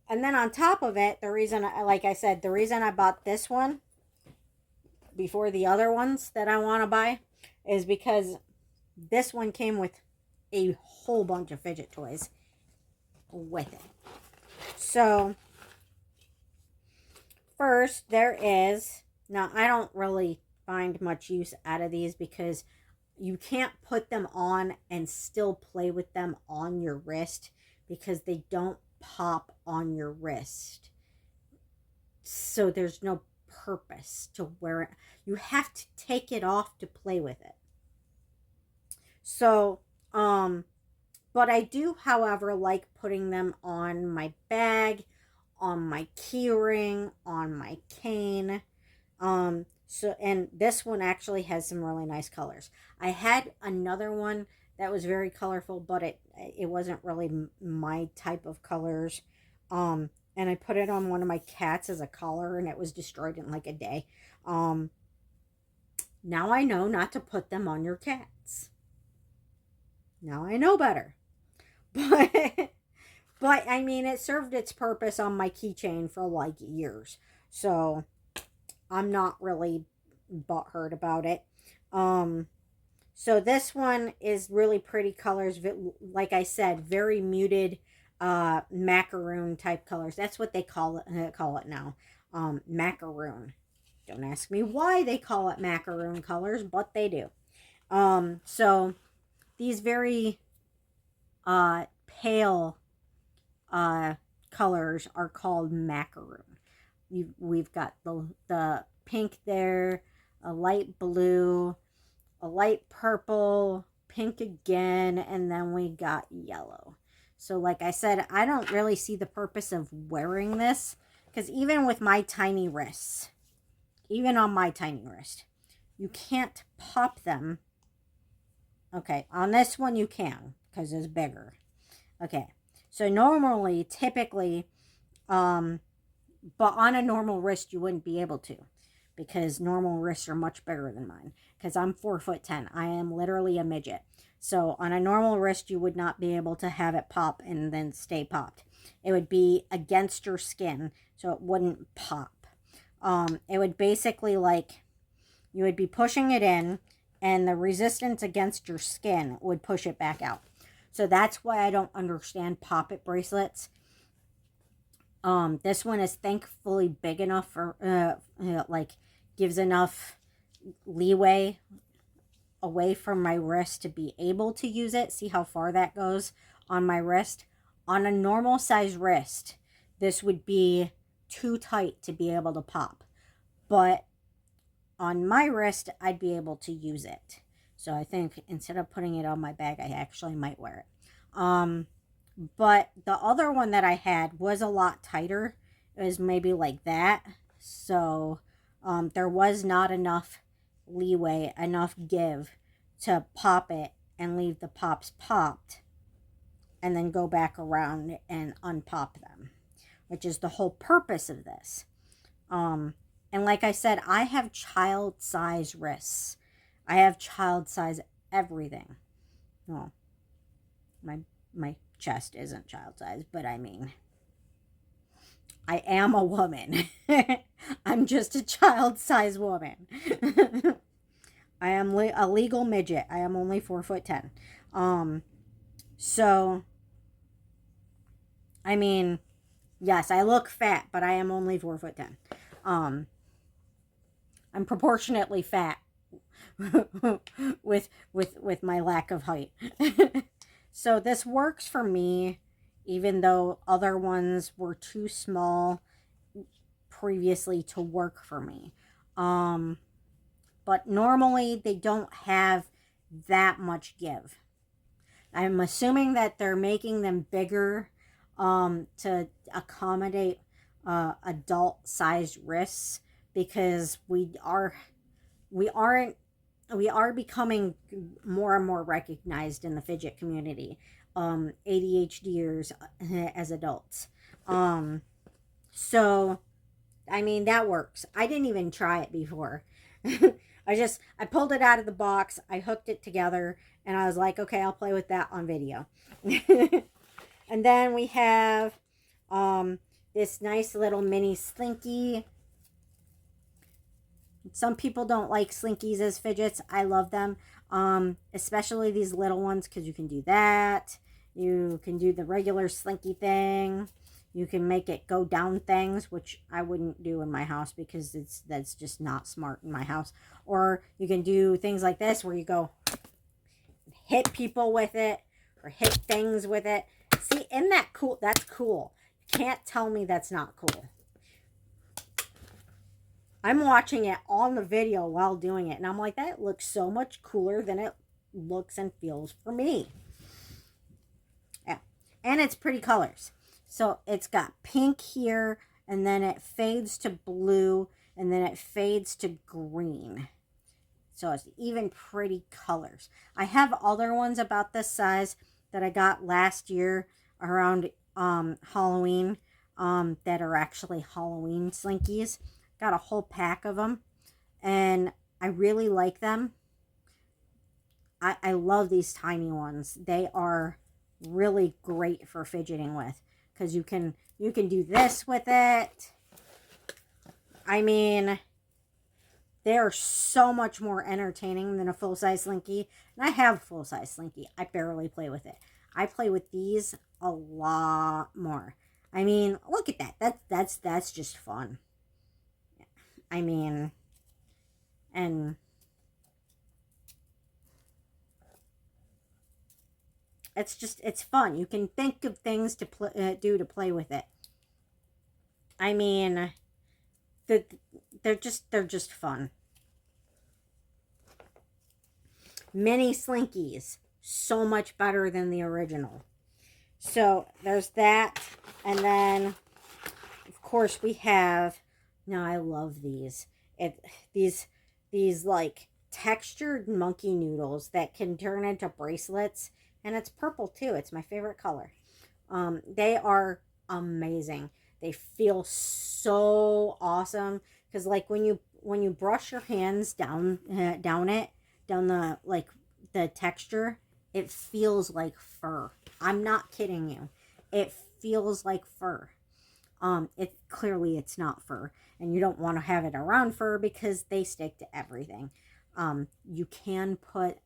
[SPEAKER 1] and then on top of it, the reason, like I said, the reason I bought this one before the other ones that I want to buy is because this one came with a whole bunch of fidget toys with it. So, first, there is, now I don't really find much use out of these because you can't put them on and still play with them on your wrist because they don't pop on your wrist. So there's no purpose to wear it. You have to take it off to play with it. So, but I do, however, like putting them on my bag, on my key ring, on my cane. So, and this one actually has some really nice colors. I had another one that was very colorful, but it wasn't really my type of colors. And I put it on one of my cats as a collar, and it was destroyed in like a day. Now I know not to put them on your cats. Now I know better. But I mean, it served its purpose on my keychain for like years. So I'm not really butthurt about it. So this one is really pretty colors. Like I said, very muted macaroon type colors. That's what they call it now. Macaroon. Don't ask me why they call it macaroon colors, but they do. So these very pale colors are called macaroon. We've got the pink there, a light blue, a light purple, pink again, and then we got yellow. So like I said, I don't really see the purpose of wearing this because even with my tiny wrists, even on my tiny wrist, you can't pop them. Okay, on this one you can because it's bigger. Okay, so normally, typically, but on a normal wrist you wouldn't be able to because normal wrists are much bigger than mine because I'm 4'10". I am literally a midget. So on a normal wrist you would not be able to have it pop and then stay popped. It would be against your skin, so it wouldn't pop. It would basically, like, you would be pushing it in and the resistance against your skin would push it back out. So that's why I don't understand pop-it bracelets. This one is thankfully big enough for, like, gives enough leeway away from my wrist to be able to use it. See how far that goes on my wrist? On a normal size wrist, this would be too tight to be able to pop. But on my wrist, I'd be able to use it. So I think instead of putting it on my bag, I actually might wear it. But the other one that I had was a lot tighter. It was maybe like that. So there was not enough leeway, enough give to pop it and leave the pops popped and then go back around and unpop them, which is the whole purpose of this. And like I said, I have child size wrists. I have child size everything. Well, my chest isn't child size, but I mean, I am a woman. I'm just a child size woman. I am a legal midget. I am only 4'10". So I mean, yes, I look fat, but I am only 4'10". I'm proportionately fat with my lack of height. So this works for me, even though other ones were too small previously to work for me. But normally they don't have that much give. I'm assuming that they're making them bigger to accommodate adult sized wrists, because we are becoming more and more recognized in the fidget community, ADHDers as adults. So I mean, that works. I didn't even try it before. I pulled it out of the box, I hooked it together, and I was like, okay, I'll play with that on video. And then we have this nice little mini Slinky. Some people don't like Slinkies as fidgets. I love them, especially these little ones, because you can do that. You can do the regular Slinky thing. You can make it go down things, which I wouldn't do in my house because that's just not smart in my house. Or you can do things like this where you go hit people with it or hit things with it. See, isn't that cool? That's cool. You can't tell me that's not cool. I'm watching it on the video while doing it, and I'm like, that looks so much cooler than it looks and feels for me. Yeah, and it's pretty colors. So it's got pink here, and then it fades to blue, and then it fades to green. So it's even pretty colors. I have other ones about this size that I got last year around Halloween that are actually Halloween Slinkies. Got a whole pack of them, and I really like them. I love these tiny ones. They are really great for fidgeting with, because you can do this with it. I mean, they are so much more entertaining than a full-size Slinky. And I have a full-size Slinky. I barely play with it. I play with these a lot more. I mean, look at that. That's just fun. I mean, and it's fun. You can think of things to do to play with it. I mean, they're just fun. Mini Slinkies, so much better than the original. So there's that, and then of course we have. Now I love these. These like textured monkey noodles that can turn into bracelets, and it's purple too. It's my favorite color. They are amazing. They feel so awesome, because like when you brush your hands down the texture, it feels like fur. I'm not kidding you. It feels like fur. It's not fur, and you don't want to have it around fur because they stick to everything. You can put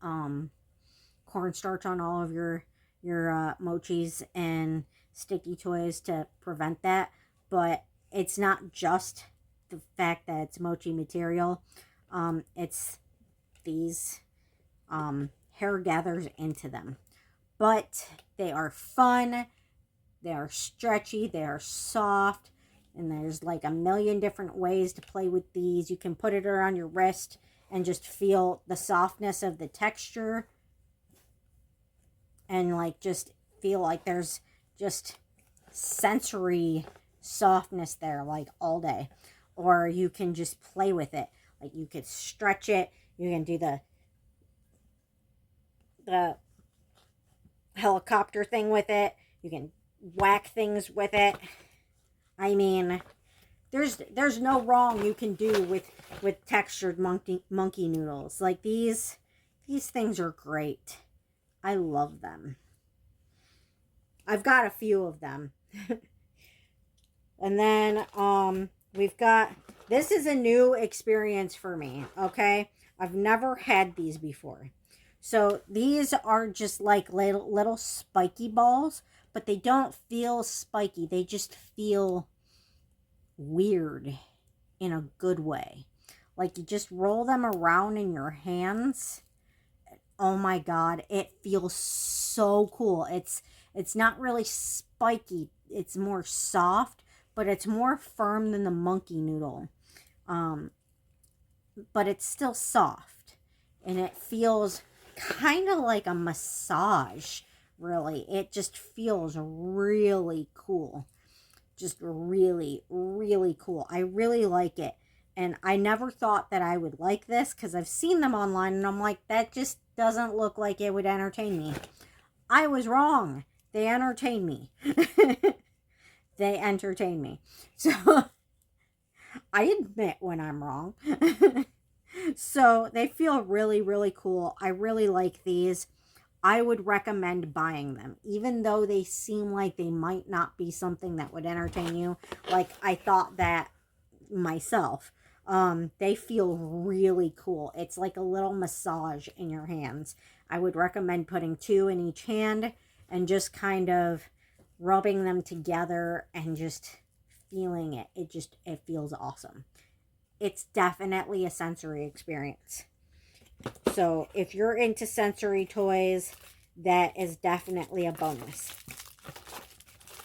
[SPEAKER 1] cornstarch on all of your mochis and sticky toys to prevent that, but it's not just the fact that it's mochi material. It's these hair gathers into them, but they are fun. They are stretchy, they are soft, and there's like a million different ways to play with these. You can put it around your wrist and just feel the softness of the texture, and like just feel like there's just sensory softness there like all day. Or you can just play with it. Like you could stretch it. You can do the helicopter thing with it. You can whack things with it. I mean, there's no wrong you can do with textured monkey noodles. Like these These things are great. I love them. I've got a few of them. And then we've got, this is a new experience for me, okay? I've never had these before. So these are just like little spiky balls, but they don't feel spiky. They just feel weird in a good way. Like you just roll them around in your hands. Oh my god, it feels so cool. It's not really spiky. It's more soft, but it's more firm than the monkey noodle. Um, but it's still soft, and it feels kind of like a massage, really. It just feels really cool. Just really, really cool. I really like it. And I never thought that I would like this because I've seen them online and I'm like, that just doesn't look like it would entertain me. I was wrong. They entertain me. They entertain me. So I admit when I'm wrong. So they feel really, really cool. I really like these. I would recommend buying them, even though they seem like they might not be something that would entertain you. Like I thought that myself. They feel really cool. It's like a little massage in your hands. I would recommend putting 2 in each hand and just kind of rubbing them together and just feeling it. It feels awesome. It's definitely a sensory experience. So if you're into sensory toys, that is definitely a bonus.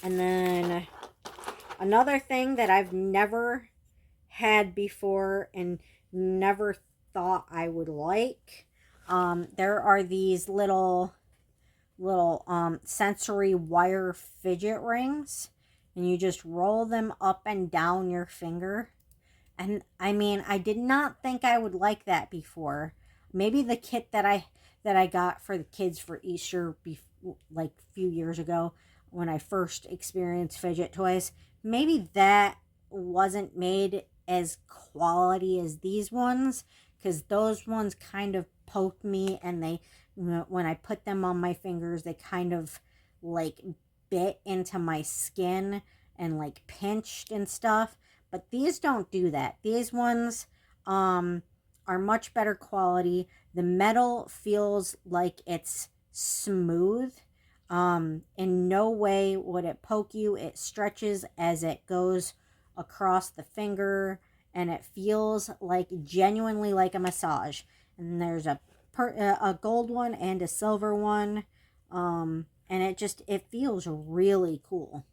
[SPEAKER 1] And then another thing that I've never had before and never thought I would like, there are these little sensory wire fidget rings, and you just roll them up and down your finger. And I mean, I did not think I would like that before. Maybe the kit that I got for the kids for Easter like a few years ago when I first experienced fidget toys, maybe that wasn't made as quality as these ones, because those ones kind of poked me, and they, when I put them on my fingers, they kind of like bit into my skin and like pinched and stuff. But these don't do that. These ones are much better quality. The metal feels like it's smooth. In no way would it poke you. It stretches as it goes across the finger, and it feels like genuinely like a massage. And there's a gold one and a silver one. And it feels really cool.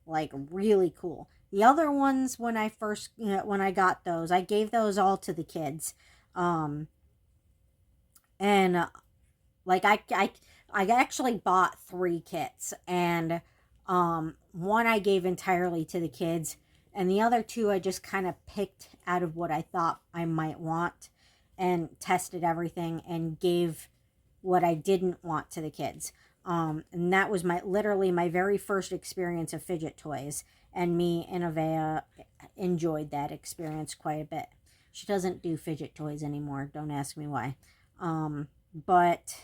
[SPEAKER 1] Like really cool. The other ones, when I first, when I got those, I gave those all to the kids. And like I actually bought 3 kits, and one I gave entirely to the kids, and the other 2 I just kind of picked out of what I thought I might want and tested everything and gave what I didn't want to the kids. And that was literally my very first experience of fidget toys, and me and Avea enjoyed that experience quite a bit. She doesn't do fidget toys anymore. Don't ask me why. But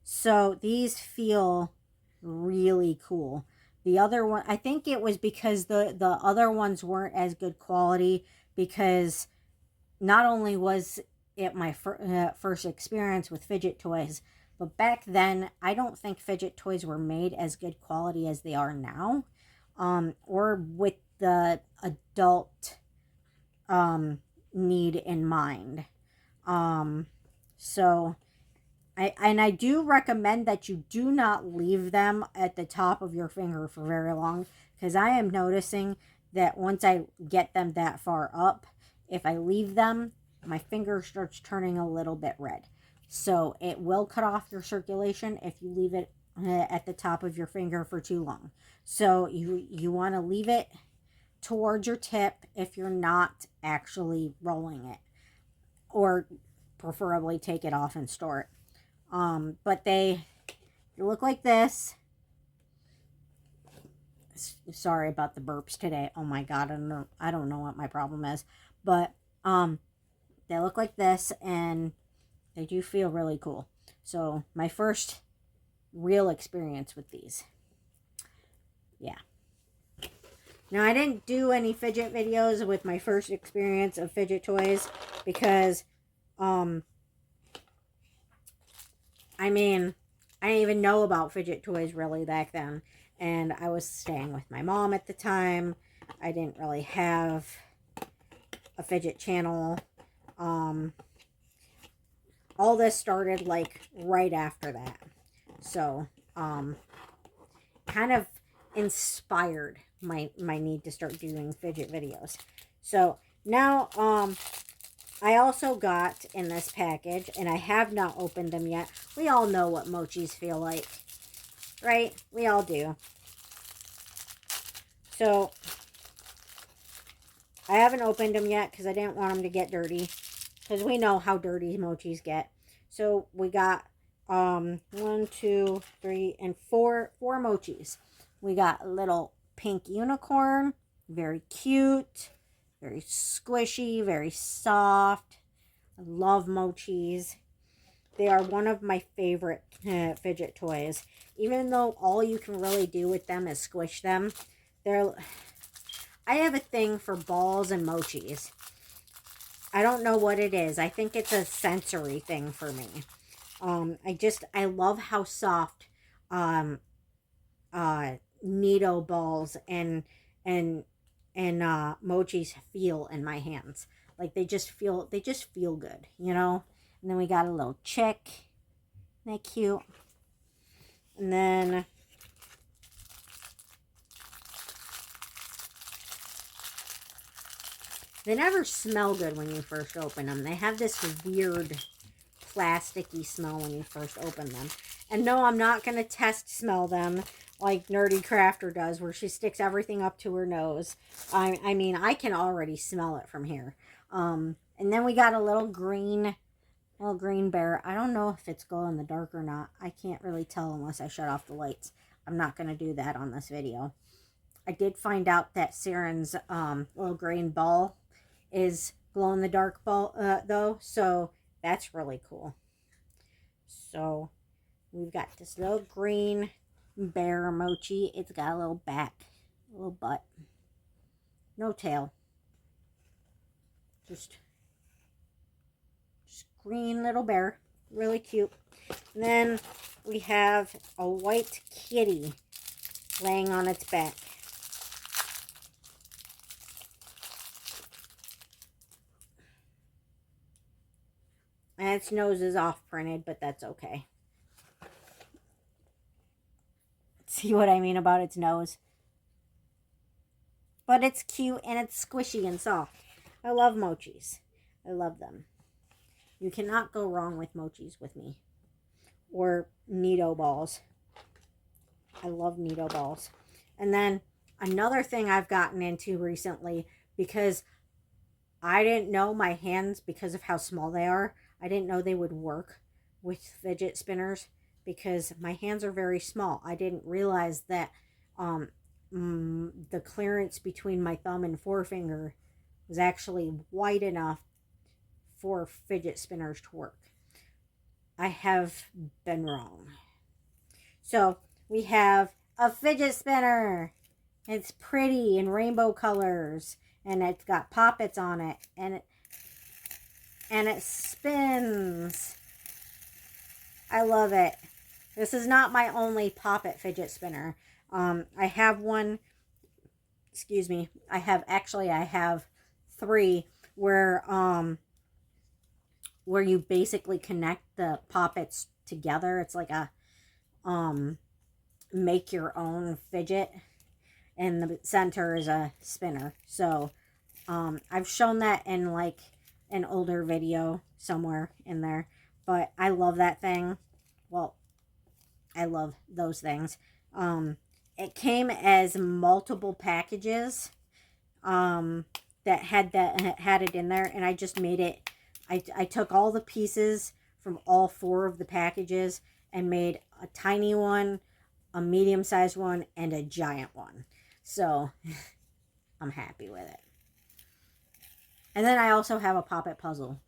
[SPEAKER 1] so these feel really cool. The other one, I think it was because the other ones weren't as good quality, because not only was it my first experience with fidget toys, but back then I don't think fidget toys were made as good quality as they are now, or with the adult need in mind. So I do recommend that you do not leave them at the top of your finger for very long, because I am noticing that once I get them that far up, if I leave them, my finger starts turning a little bit red. So it will cut off your circulation if you leave it at the top of your finger for too long. So you want to leave it towards your tip if you're not actually rolling it, or preferably take it off and store it. But they look like this. Sorry about the burps today. Oh my god, I don't know what my problem is, but they look like this, and They do feel really cool. So my first real experience with these. Yeah. Now, I didn't do any fidget videos with my first experience of fidget toys because, I mean, I didn't even know about fidget toys really back then. And I was staying with my mom at the time. I didn't really have a fidget channel. All this started like right after that. So, kind of inspired my need to start doing fidget videos. So now, I also got in this package, and I have not opened them yet. We all know what mochis feel like, right? We all do. So I haven't opened them yet because I didn't want them to get dirty, because we know how dirty mochis get. So we got 1, 2, 3, and 4 mochis. We got a little pink unicorn, very cute, very squishy, very soft. I love mochis. They are one of my favorite fidget toys. Even though all you can really do with them is squish them, I have a thing for balls and mochis. I don't know what it is. I think it's a sensory thing for me. I love how soft Neato balls and mochis feel in my hands. Like they just feel good, you know? And then we got a little chick. Isn't that cute? And then they never smell good when you first open them. They have this weird plasticky smell when you first open them. And no, I'm not going to test smell them like Nerdy Crafter does, where she sticks everything up to her nose. I mean, I can already smell it from here. And then we got a little green bear. I don't know if it's glow in the dark or not. I can't really tell unless I shut off the lights. I'm not going to do that on this video. I did find out that Siren's little green ball is glow in the dark ball though, so that's really cool. So we've got this little green bear mochi. It's got a little back, a little butt, no tail, just green little bear, really cute. And then we have a white kitty laying on its back. And its nose is off printed, but that's okay. See what I mean about its nose? But it's cute and it's squishy and soft. I love mochis. I love them. You cannot go wrong with mochis with me. Or Neato balls. I love Neato balls. And then another thing I've gotten into recently, because I didn't know my hands, because of how small they are, I didn't know they would work with fidget spinners because my hands are very small. I didn't realize that the clearance between my thumb and forefinger was actually wide enough for fidget spinners to work. I have been wrong. So we have a fidget spinner. It's pretty in rainbow colors, and it's got poppets on it, and it spins. I love it. This is not my only poppet fidget spinner. I have one, excuse me, I have 3 where you basically connect the poppets together. It's like a make your own fidget, and the center is a spinner. So I've shown that in like an older video somewhere in there, but I love that thing. Well, I love those things. It came as multiple packages that had it in there, and I just made it. I took all the pieces from all 4 of the packages and made a tiny one, a medium-sized one, and a giant one. So I'm happy with it. And then I also have a poppet puzzle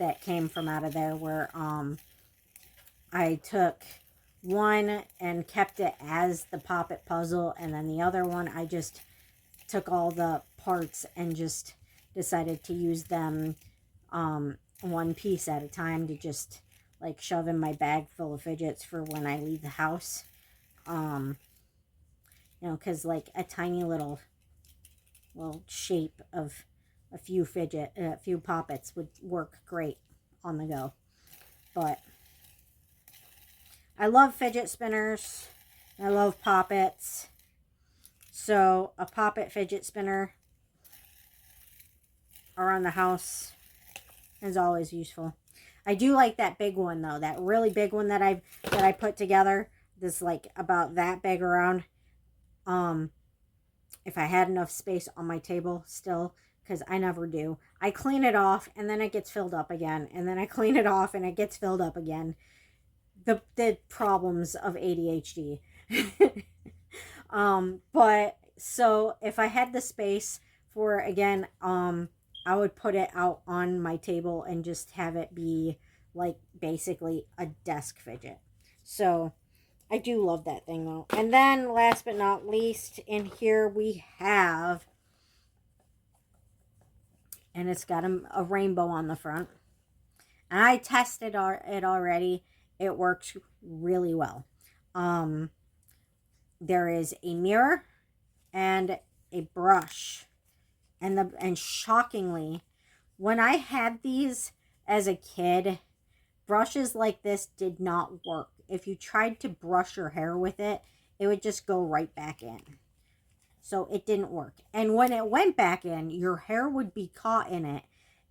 [SPEAKER 1] that came from out of there where I took one and kept it as the Pop It puzzle, and then the other one I just took all the parts and just decided to use them one piece at a time to just like shove in my bag full of fidgets for when I leave the house. You know, because like a tiny little shape of a few Pop-Its would work great on the go. But I love fidget spinners. I love Pop-Its. So a Pop-It fidget spinner around the house is always useful. I do like that big one though. That really big one that I put together. This like about that big around. If I had enough space on my table still, because I never do. I clean it off and then it gets filled up again. And then I clean it off and it gets filled up again. The problems of ADHD. But so if I had the space for it again, I would put it out on my table and just have it be like basically a desk fidget. So I do love that thing though. And then last but not least, in here we have, and it's got a rainbow on the front. And I tested it already. It works really well. There is a mirror and a brush. And shockingly, when I had these as a kid, brushes like this did not work. If you tried to brush your hair with it, it would just go right back in. So it didn't work. And when it went back in, your hair would be caught in it.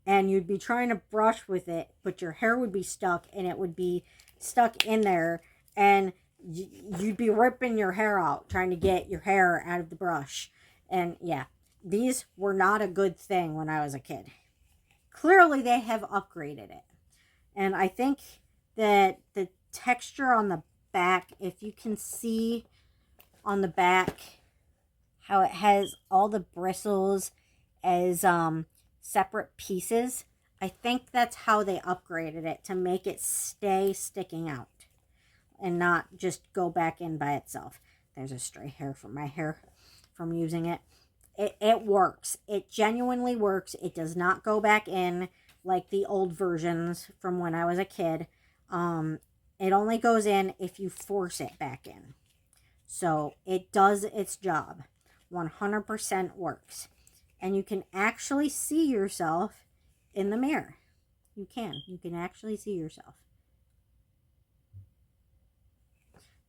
[SPEAKER 1] And you'd be trying to brush with it, but your hair would be stuck and it would be stuck in there. And you'd be ripping your hair out, trying to get your hair out of the brush. And yeah, these were not a good thing when I was a kid. Clearly, they have upgraded it. And I think that the texture on the back, if you can see on the back how it has all the bristles as separate pieces, I think that's how they upgraded it, to make it stay sticking out and not just go back in by itself. There's a stray hair from my hair from using it. It works. It genuinely works. It does not go back in like the old versions from when I was a kid. It only goes in if you force it back in. So it does its job. 100% works. And you can actually see yourself in the mirror. You can actually see yourself.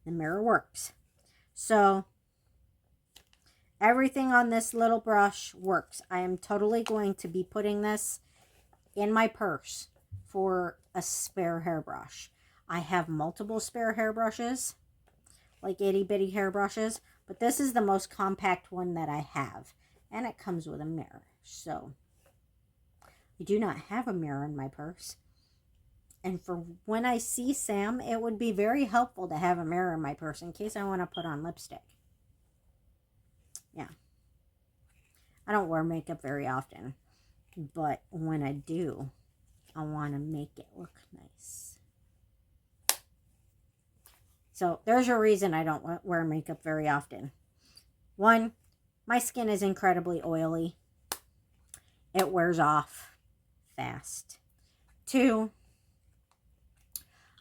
[SPEAKER 1] The mirror works. So everything on this little brush works. I am totally going to be putting this in my purse for a spare hairbrush. I have multiple spare hairbrushes, like itty bitty hairbrushes, but this is the most compact one that I have. And it comes with a mirror. So I do not have a mirror in my purse. And for when I see Sam, it would be very helpful to have a mirror in my purse in case I want to put on lipstick. Yeah. I don't wear makeup very often, but when I do, I want to make it look nice. So there's a reason I don't wear makeup very often. One, my skin is incredibly oily. It wears off fast. Two,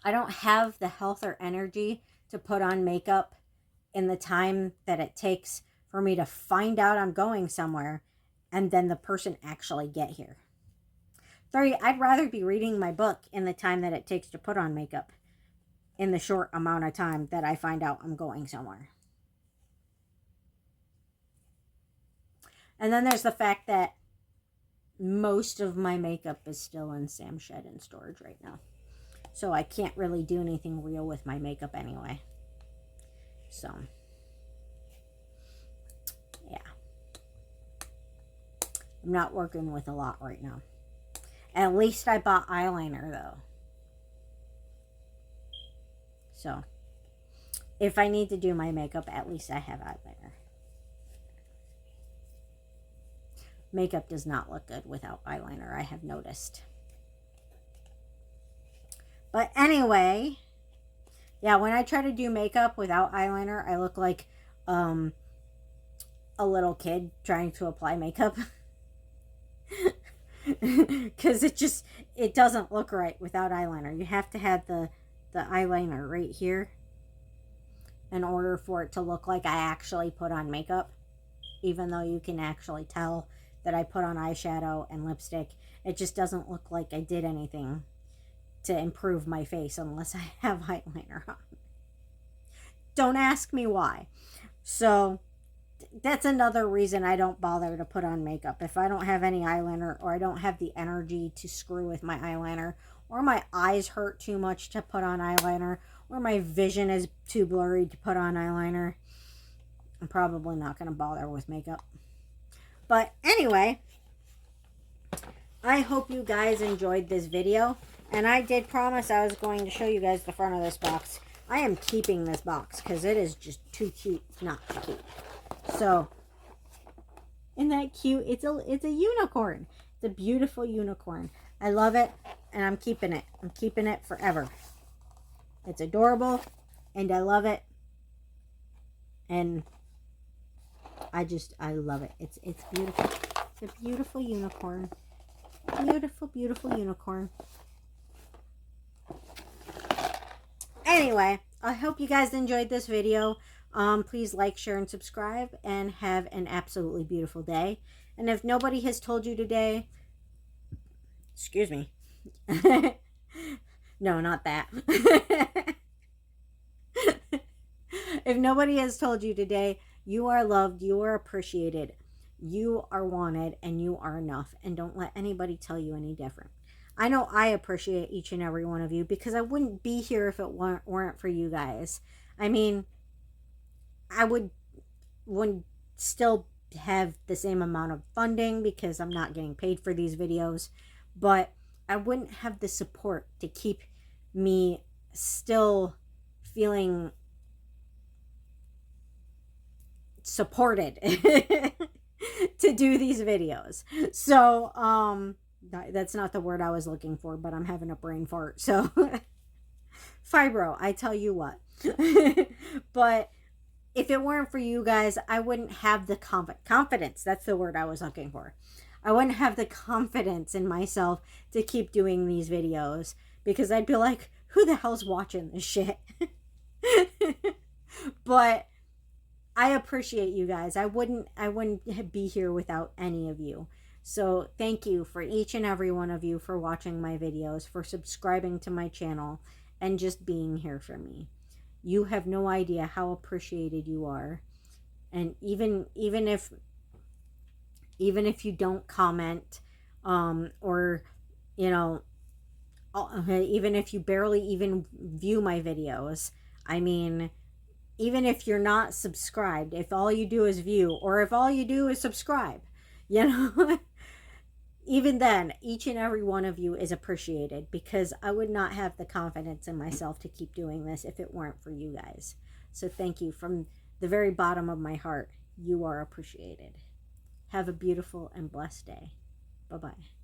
[SPEAKER 1] I don't have the health or energy to put on makeup in the time that it takes for me to find out I'm going somewhere and then the person actually get here. Three, I'd rather be reading my book in the time that it takes to put on makeup in the short amount of time that I find out I'm going somewhere. And then there's the fact that most of my makeup is still in Sam's shed in storage right now. So I can't really do anything real with my makeup anyway. So, yeah. I'm not working with a lot right now. At least I bought eyeliner though. So, if I need to do my makeup, at least I have eyeliner. Makeup does not look good without eyeliner, I have noticed. But anyway, yeah, when I try to do makeup without eyeliner, I look like a little kid trying to apply makeup. Because it doesn't look right without eyeliner. You have to have the eyeliner right here in order for it to look like I actually put on makeup. Even though you can actually tell that I put on eyeshadow and lipstick, it just doesn't look like I did anything to improve my face unless I have eyeliner on. Don't ask me why. So that's another reason I don't bother to put on makeup. If I don't have any eyeliner, or I don't have the energy to screw with my eyeliner, or my eyes hurt too much to put on eyeliner, or my vision is too blurry to put on eyeliner, I'm probably not going to bother with makeup. But anyway, I hope you guys enjoyed this video. And I did promise I was going to show you guys the front of this box. I am keeping this box because it is just too cute not to keep. So, isn't that cute? It's a unicorn. It's a beautiful unicorn. I love it, and I'm keeping it. I'm keeping it forever. It's adorable, and I love it. And I love it. It's beautiful. It's a beautiful unicorn. Beautiful, beautiful unicorn. Anyway, I hope you guys enjoyed this video. Please like, share, and subscribe, and have an absolutely beautiful day. And if nobody has told you today, excuse me. No, not that. If nobody has told you today, you are loved, you are appreciated, you are wanted, and you are enough. And don't let anybody tell you any different. I know I appreciate each and every one of you, because I wouldn't be here if it weren't for you guys. I mean, I wouldn't still have the same amount of funding because I'm not getting paid for these videos, but I wouldn't have the support to keep me still feeling supported to do these videos. So, that's not the word I was looking for, but I'm having a brain fart. So, fibro, I tell you what. But if it weren't for you guys, I wouldn't have the confidence. That's the word I was looking for. I wouldn't have the confidence in myself to keep doing these videos, because I'd be like, who the hell's watching this shit? But I appreciate you guys. I wouldn't be here without any of you. So thank you for each and every one of you for watching my videos, for subscribing to my channel, and just being here for me. You have no idea how appreciated you are. And even if you don't comment, or even if you barely even view my videos, I mean, even if you're not subscribed, if all you do is view, or if all you do is subscribe, even then, each and every one of you is appreciated, because I would not have the confidence in myself to keep doing this if it weren't for you guys. So thank you from the very bottom of my heart. You are appreciated. Have a beautiful and blessed day. Bye-bye.